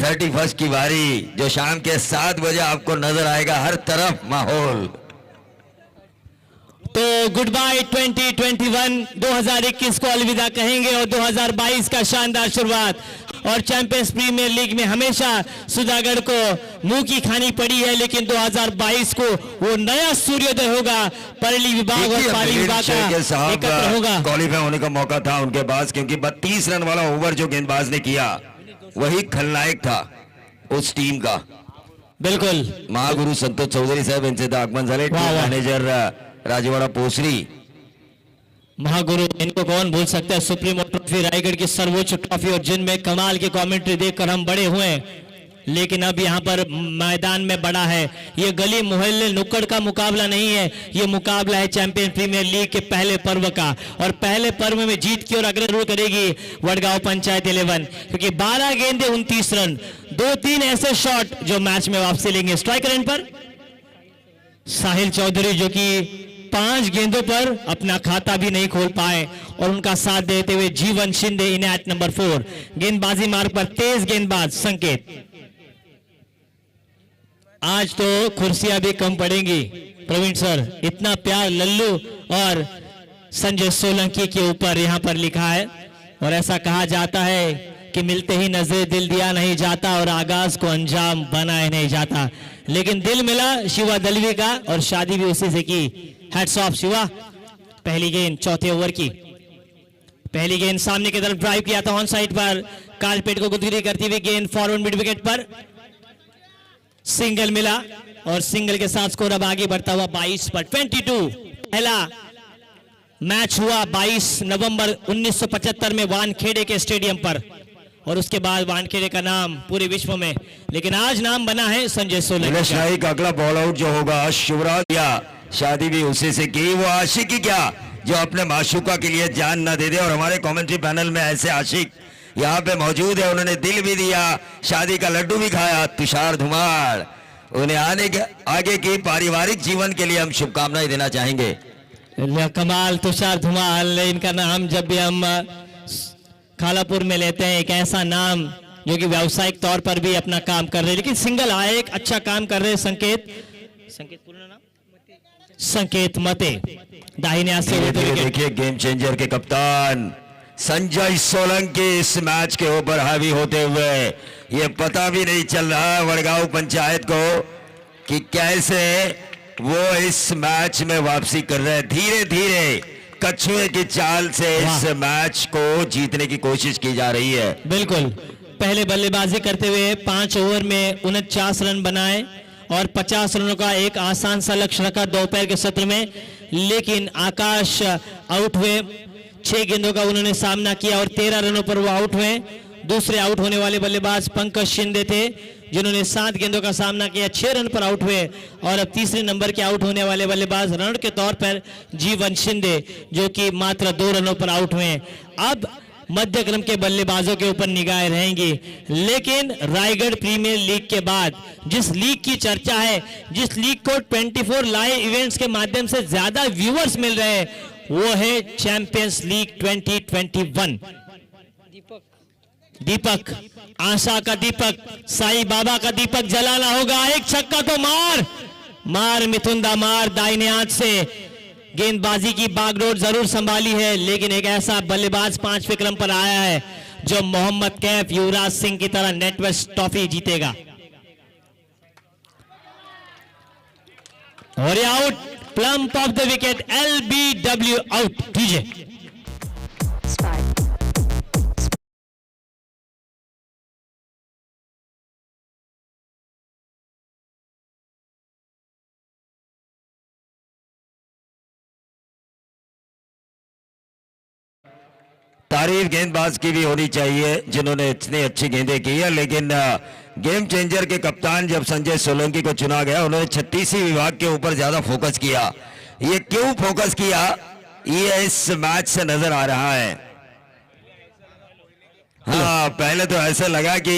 Speaker 6: 31 की बारी, जो शाम के 7 बजे आपको नजर आएगा हर तरफ माहौल।
Speaker 5: तो गुड बाय 2021, 2021 को अलविदा कहेंगे और 2022 का शानदार शुरुआत। और चैंपियंस प्रीमियर लीग में हमेशा सुधागढ़ को मुंह की खानी पड़ी है, लेकिन 2022 को वो नया सूर्योदय होगा। परली विभाग और पाली विभाग का एकत्र होगा।
Speaker 6: क्वालिफाई होने का मौका था उनके पास, क्योंकि 32 रन वाला ओवर जो गेंदबाज ने किया वही खलनायक था उस टीम का।
Speaker 5: बिल्कुल
Speaker 6: महागुरु संतोष चौधरी साहब इनसे आगमन झाले, टीम मैनेजर राजवाड़ा पोसरी।
Speaker 5: महागुरु इनको कौन भूल सकता है, सुप्रीमो ट्रॉफी, रायगढ़ की सर्वोच्च ट्रॉफी, और जिनमें कमाल की कमेंट्री देखकर हम बड़े हुए। लेकिन अब यहाँ पर मैदान में बड़ा है, ये गली मोहल्ले नुक्कड़ का मुकाबला नहीं है, ये मुकाबला है चैंपियन प्रीमियर लीग के पहले पर्व का। और पहले पर्व में जीत की ओर अग्रसर करेगी वडगांव पंचायत 11, क्योंकि 12 गेंदे 29 रन, 2-3 ऐसे शॉट जो मैच में वापसी लेंगे। स्ट्राइक रेट पर साहिल चौधरी जो कि 5 गेंदों पर अपना खाता भी नहीं खोल पाए, और उनका साथ देते हुए जीवन शिंदे इन एट नंबर 4। गेंदबाजी मार्ग पर तेज गेंदबाज संकेत। आज तो कुर्सियां भी कम पड़ेंगी प्रवीण सर, इतना प्यार लल्लू और संजय सोलंकी के ऊपर यहां पर लिखा है। और ऐसा कहा जाता है कि मिलते ही नजर दिल दिया नहीं जाता और आगाज को अंजाम बनाया नहीं जाता, लेकिन दिल मिला शिवा दलवी का और शादी भी उसी से की। Hats off Shiva. पहली गेंद चौथे ओवर की, पहली गेंद सामने की तरफ ड्राइव किया था ऑन साइड पर, कारपेट को गुदगुदी करती हुई गेंद फॉरवर्ड मिड विकेट पर, सिंगल मिला और सिंगल के साथ स्कोर अब आगे बढ़ता हुआ 22 पर 22। पहला मैच हुआ 22 नवंबर 1975 में वानखेड़े के स्टेडियम पर, और उसके बाद वानखेड़े का नाम पूरे विश्व में, लेकिन आज नाम बना है संजय सोलंकी
Speaker 6: का। अगला बॉल आउट जो होगा शिवराज, या शादी भी उसी से की, वो आशिकी क्या जो अपने माशूका के लिए जान ना दे दे। और हमारे कमेंट्री पैनल में ऐसे आशिक यहाँ पे मौजूद है, उन्होंने दिल भी दिया, शादी का लड्डू भी खाया। तुषार धुमाड़, उन्हें आगे की पारिवारिक जीवन के लिए हम शुभकामनाएं देना चाहेंगे।
Speaker 5: कमाल तुषार धुमाड़, इनका नाम जब भी हम खालापुर में लेते हैं, एक ऐसा नाम जो कि व्यावसायिक तौर पर भी अपना काम कर रहे हैं, लेकिन सिंगल आए एक अच्छा काम कर रहे हैं। संकेत पूर्ण नाम संकेत मते, दाहिने हाथ से
Speaker 6: देखिए गेम चेंजर के कप्तान संजय सोलंकी इस मैच के ऊपर हावी होते हुए, ये पता भी नहीं चल रहा वडगांव पंचायत को कि कैसे वो इस मैच में वापसी कर रहे हैं। धीरे धीरे कछुए की चाल से इस मैच को जीतने की कोशिश की जा रही है।
Speaker 5: बिल्कुल, पहले बल्लेबाजी करते हुए 5 ओवर में 49 रन बनाए और 50 रनों का एक आसान सा लक्ष्य रखा दोपहर के सत्र में, लेकिन आकाश आउट हुए। 6 गेंदों का उन्होंने सामना किया और 13 रनों पर वो आउट हुए। दूसरे आउट होने वाले बल्लेबाज पंकज शिंदे थे, जिन्होंने 7 गेंदों का सामना किया, 6 रन पर आउट हुए। और अब तीसरे नंबर के आउट होने वाले बल्लेबाज रनर के तौर पर जीवन शिंदे, जो कि मात्र 2 रनों पर आउट हुए। अब मध्य क्रम के बल्लेबाजों के ऊपर निगाहें रहेंगी, लेकिन रायगढ़ प्रीमियर लीग के बाद जिस लीग की चर्चा है, जिस लीग को 24 लाइव इवेंट्स के माध्यम से ज्यादा व्यूअर्स मिल रहे हैं, वो है चैंपियंस लीग 2021। दीपक, आशा का दीपक, साईं बाबा का दीपक जलाना होगा। एक छक्का तो मार मिथुंदा मार, दाहिने हाथ से गेंदबाजी की बागडोर जरूर संभाली है, लेकिन एक ऐसा बल्लेबाज 5वें क्रम पर आया है जो मोहम्मद कैफ, युवराज सिंह की तरह नेटवेस्ट ट्रॉफी जीतेगा। और ये out, plump of the wicket, LBW out. दीजिए
Speaker 6: तारीफ गेंदबाज की भी होनी चाहिए जिन्होंने इतनी अच्छी गेंदें की है, लेकिन गेम चेंजर के कप्तान जब संजय सोलंकी को चुना गया, उन्होंने 36वीं विभाग के ऊपर ज्यादा फोकस किया। ये क्यों फोकस किया, ये इस मैच से नजर आ रहा है। हाँ, पहले तो ऐसा लगा कि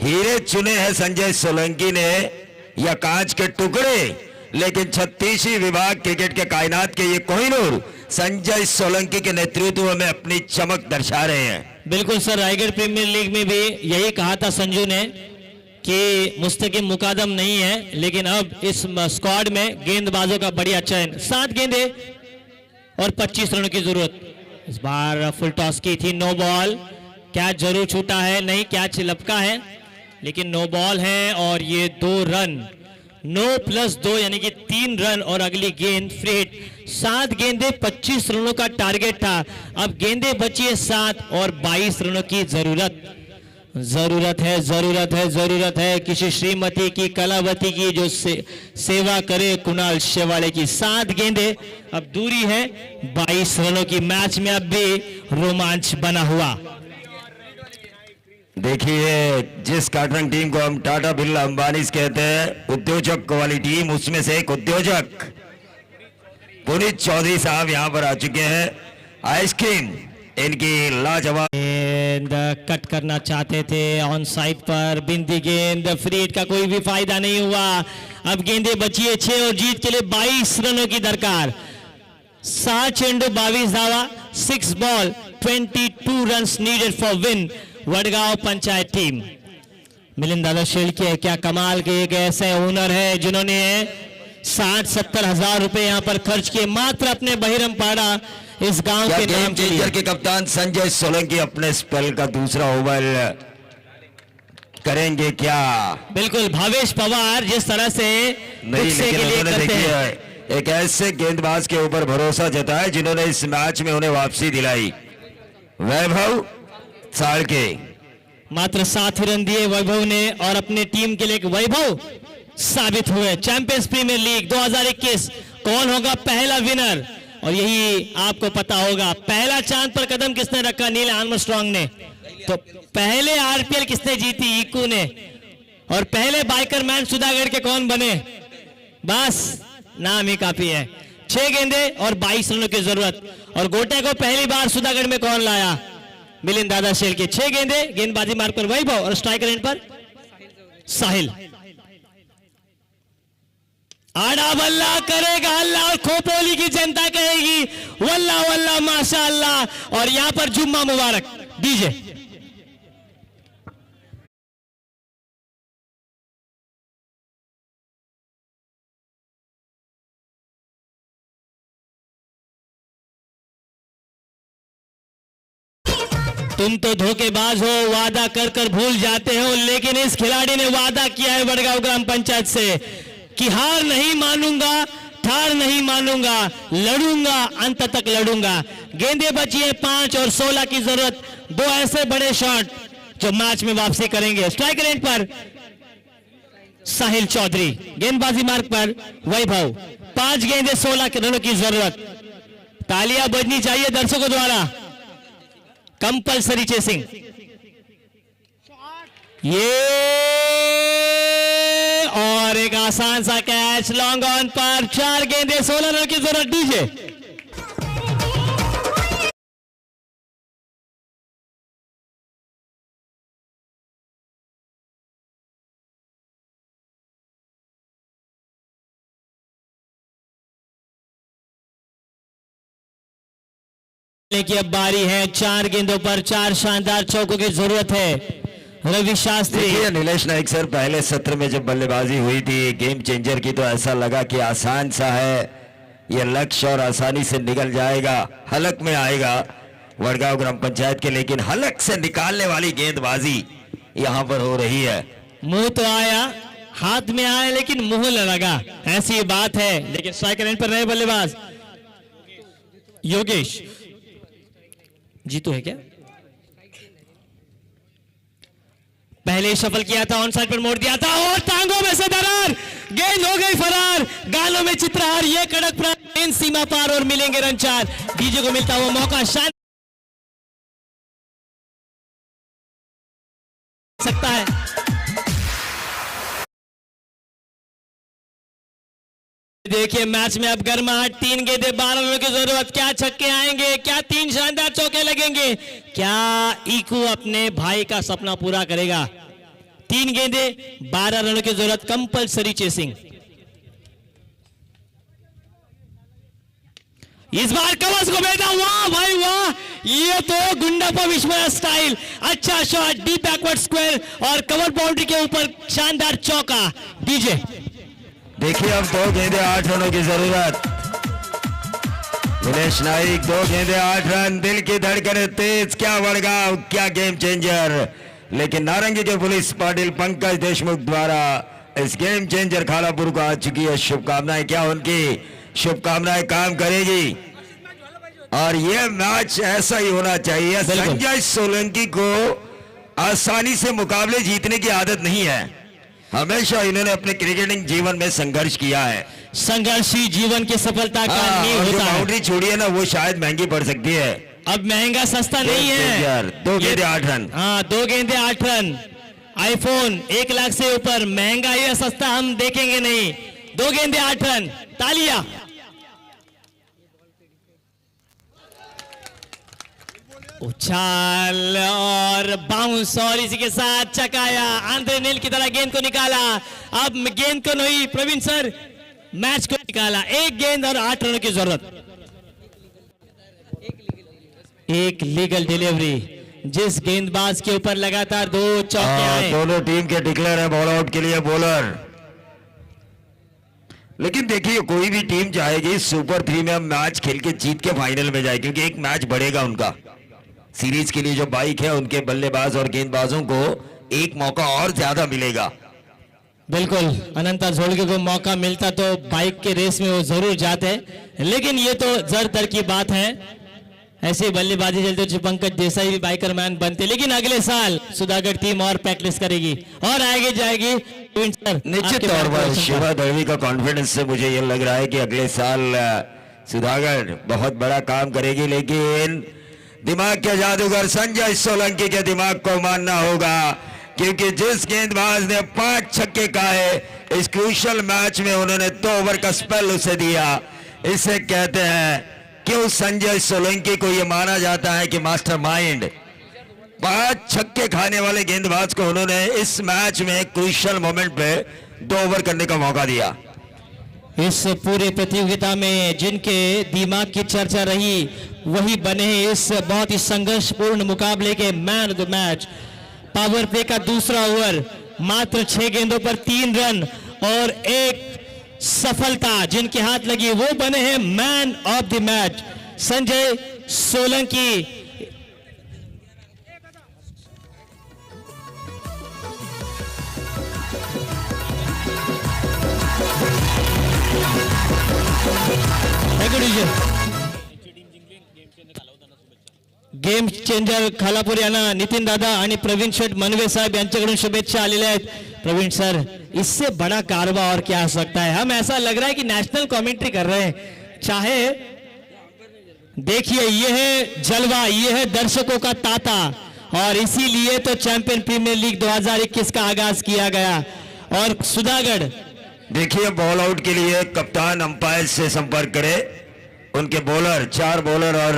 Speaker 6: हीरे चुने हैं संजय सोलंकी ने या कांच के टुकड़े, लेकिन 36वीं विभाग क्रिकेट के कायनात के ये कोहिनूर संजय सोलंकी के नेतृत्व में अपनी चमक दर्शा रहे हैं।
Speaker 5: बिल्कुल सर, रायगढ़ प्रीमियर लीग में भी यही कहा था संजू ने कि मुस्तकिम मुकादम नहीं है, लेकिन अब इस स्क्वाड में गेंदबाजों का बढ़िया चयन। 7 गेंदे और 25 रनों की जरूरत। इस बार फुल टॉस की थी, नो बॉल। कैच जरूर छूटा है, नहीं कैच लपका है, लेकिन नो बॉल है और ये 2 रन, 9 + 2 यानी कि 3 रन और अगली गेंद फ्री हिट। 7 गेंदे 25 रनों का टारगेट था, अब गेंदे बची है 7 और 22 रनों की जरूरत है किसी श्रीमती की, कलावती की जो सेवा करे कुणाल शेवाड़े की। 7 गेंदे, अब दूरी है 22 रनों की। मैच में अब भी रोमांच बना हुआ।
Speaker 6: देखिए, जिस कार्टरंग टीम को हम टाटा बिरला अंबानी कहते हैं, उद्योजक वाली टीम, उसमें से एक उद्योजक पुनीत चौधरी साहब यहां पर आ चुके हैं। आइसक्रीम इनकी लाजवाब
Speaker 5: गेंद कट करना चाहते थे ऑन साइड पर, बिंदी गेंद, फ्री हिट का कोई भी फायदा नहीं हुआ। अब गेंदे बची है 6 और जीत के लिए 22 रनों की दरकार। 7 चेंडू 22 धावा, 6 ball 22 runs needed for win. Wadgaon panchayat team. Milind दादा शेल्के क्या कमाल के एक ऐसे ओनर है जिन्होंने 60-70 हजार रुपए यहाँ पर खर्च किए मात्र अपने बहिरम पाड़ा इस गांव के नाम के लिए।
Speaker 6: के कप्तान संजय सोलंकी अपने स्पेल का दूसरा ओवर करेंगे क्या?
Speaker 5: बिल्कुल, भावेश पवार जिस तरह से
Speaker 6: नहीं, लेकिन उन्होंने देखिए एक ऐसे गेंदबाज के ऊपर भरोसा जताया जिन्होंने इस मैच में उन्हें वापसी दिलाई। वैभव साळके
Speaker 5: मात्र 7 ही रन दिए वैभव ने और अपने टीम के लिए एक वैभव साबित हुए। चैंपियंस प्रीमियर लीग 2021 कौन होगा पहला विनर? और यही आपको पता होगा, पहला चांद पर कदम किसने रखा? नील आर्मस्ट्रांग ने। तो पहले आरपीएल किसने जीती? इकू ने। और पहले बाइकर मैन सुधागढ़ के कौन बने? बस नाम ही काफी है। 6 गेंदे और 22 रनों की जरूरत। और गोटे को पहली बार सुधागढ़ में कौन लाया? मिलिंद दादा शेल्के। 6 गेंदे, गेंदबाजी मार्ग पर वैभव और स्ट्राइकर एंड पर साहिल। आड़ा बल्ला करेगा हल्ला और खोपोली की जनता कहेगी वल्ला वल्ला माशाअल्लाह। और यहां पर जुम्मा मुबारक डीजे। तुम तो धोखेबाज हो, वादा कर कर भूल जाते हो, लेकिन इस खिलाड़ी ने वादा किया है वडगांव ग्राम पंचायत से कि हार नहीं मानूंगा, ठार नहीं मानूंगा, लड़ूंगा, अंत तक लड़ूंगा। गेंदे बची है 5 और 16 की जरूरत। 2 ऐसे बड़े शॉट जो मैच में वापसी करेंगे। स्ट्राइकर एंड पर साहिल चौधरी, गेंदबाजी मार्ग पर वैभव। 5 गेंदे 16 रनों की जरूरत। तालियां बजनी चाहिए दर्शकों द्वारा। Compulsory chasing. ये और एक आसान सा कैच लॉन्ग ऑन पर। 4 गेंदे 16 रन की जरूरत। डीजे की अब बारी है। 4 गेंदों पर 4 शानदार चौकों की जरूरत है। रवि शास्त्री।
Speaker 6: देखिए नीलेश नाइक सर, पहले सत्र में जब बल्लेबाजी हुई थी गेम चेंजर की, तो ऐसा लगा कि आसान सा है ये लक्ष्य और आसानी से निकल जाएगा, हलक में आएगा वडगांव ग्राम पंचायत के, लेकिन हलक से निकालने वाली गेंदबाजी यहां पर हो रही है।
Speaker 5: मुंह तो आया, हाथ में आया, लेकिन मुंह न लगा, ऐसी बात है। लेकिन स्ट्राइकर एंड पर रहे बल्लेबाज योगेश। जीतू है क्या? पहले शफल किया था, ऑन साइड पर मोड़ दिया था और टांगों में से दरार, गेंद हो गई फरार, गालों में चित्रहार। ये कड़क गेंद सीमा पार और मिलेंगे रन 4। डीजे को मिलता हुआ मौका शान सकता है। देखिए मैच में अब गर्माहट, 3 गेंदे 12 रनों की जरूरत, क्या छक्के आएंगे, क्या 3 शानदार चौके लगेंगे, क्या इकू अपने भाई का सपना पूरा करेगा। 3 गेंदे 12 रनों की जरूरत, कंपलसरी चेसिंग। इस बार कवच को भेजा, वाह भाई वाह, ये तो गुंडापा विश्वनाथ स्टाइल, अच्छा शॉट, डीप बैकवर्ड स्क्वायर और कवर बाउंड्री के ऊपर शानदार चौका। डीजे
Speaker 6: देखिए अब 2 गेंदे 8 रनों की जरूरत। दिनेश नाइक 2 गेंदे 8 रन, दिल की धड़कन तेज, क्या वड़गांव, क्या गेम चेंजर। लेकिन नारंगी के पुलिस पाटिल पंकज देशमुख द्वारा इस गेम चेंजर खालापुर को आ चुकी है शुभकामनाएं। क्या उनकी शुभकामनाएं काम करेगी और ये मैच ऐसा ही होना चाहिए। संजय सोलंकी को आसानी से मुकाबले जीतने की आदत नहीं है, हमेशा इन्होंने अपने क्रिकेटिंग जीवन में संघर्ष किया है।
Speaker 5: संघर्षी जीवन की सफलता का नींव
Speaker 6: और जो
Speaker 5: होता है।
Speaker 6: बाउंड्री छोड़ी है ना वो शायद महंगी पड़ सकती है।
Speaker 5: अब महंगा सस्ता नहीं है।
Speaker 6: 2 गेंदे 8 रन।
Speaker 5: हाँ 2 गेंदे 8 रन, आईफोन 1 लाख से ऊपर, महंगा या सस्ता हम देखेंगे नहीं। 2 गेंदे 8 रन, तालियां। उछाल और बाउंस और इसी के साथ चकाया, आंद्रे नील की तरह गेंद को निकाला। अब गेंद को नहीं प्रवीण सर, मैच को निकाला। 1 गेंद और 8 रनों की जरूरत। एक लीगल डिलीवरी, जिस गेंदबाज के ऊपर लगातार 2 चौके आए।
Speaker 6: दोनों टीम के डिक्लेयर है बॉल आउट के लिए बॉलर। लेकिन देखिए कोई भी टीम चाहेगी सुपर 3 में मैच खेल के जीत के फाइनल में जाए, क्योंकि एक मैच बढ़ेगा उनका सीरीज के लिए। जो बाइक है उनके बल्लेबाज और गेंदबाजों को एक मौका और ज्यादा मिलेगा।
Speaker 5: बिल्कुल, अनंता झोड़के को मौका मिलता तो बाइक के रेस में वो जरूर जाते, लेकिन ये तो जर तर की बात है। ऐसी बल्लेबाजी चलते तो पंकज देसाई भी बाइकर मैन बनते, लेकिन अगले साल सुधागढ़ टीम और प्रैक्टिस करेगी और आगे जाएगी।
Speaker 6: निश्चित तौर पर शिवा दळवी का कॉन्फिडेंस से मुझे यह लग रहा है कि अगले साल सुधागढ़ बहुत बड़ा काम करेगी। लेकिन दिमाग के जादूगर संजय सोलंकी के दिमाग को मानना होगा, क्योंकि जिस गेंदबाज ने 5 छक्के खाए इस क्रूशियल मैच में, उन्होंने 2 ओवर का स्पेल उसे दिया। इसे कहते हैं, क्यों संजय सोलंकी को यह माना जाता है कि मास्टरमाइंड। 5 छक्के खाने वाले गेंदबाज को उन्होंने इस मैच में क्रूशियल मोमेंट पे 2 ओवर करने का मौका दिया।
Speaker 5: इस पूरे प्रतियोगिता में जिनके दिमाग की चर्चा रही वही बने इस बहुत ही संघर्षपूर्ण मुकाबले के man of the match. Power play का दूसरा ओवर, मात्र 6 गेंदों पर 3 रन और 1 सफलता जिनके हाथ लगी, वो बने हैं man of the match Sanjay Solanki. Game changer Khalapur यांना नितीन दादा आणि प्रवीण शेठ मनवे साहब यांच्याकडून शुभेच्छा आलेल्या आहेत। प्रवीण सर, इससे बड़ा कारवा और क्या हो सकता है। हम ऐसा लग रहा है कि नेशनल कमेंट्री कर रहे हैं। चाहे देखिए ये है जलवा, ये है दर्शकों का ताता, और इसीलिए तो चैंपियन प्रीमियर लीग 2021 का आगाज किया गया। और सुधागढ़
Speaker 6: देखिए बॉल आउट के लिए कप्तान अंपायर से संपर्क करे, उनके बॉलर 4 बॉलर और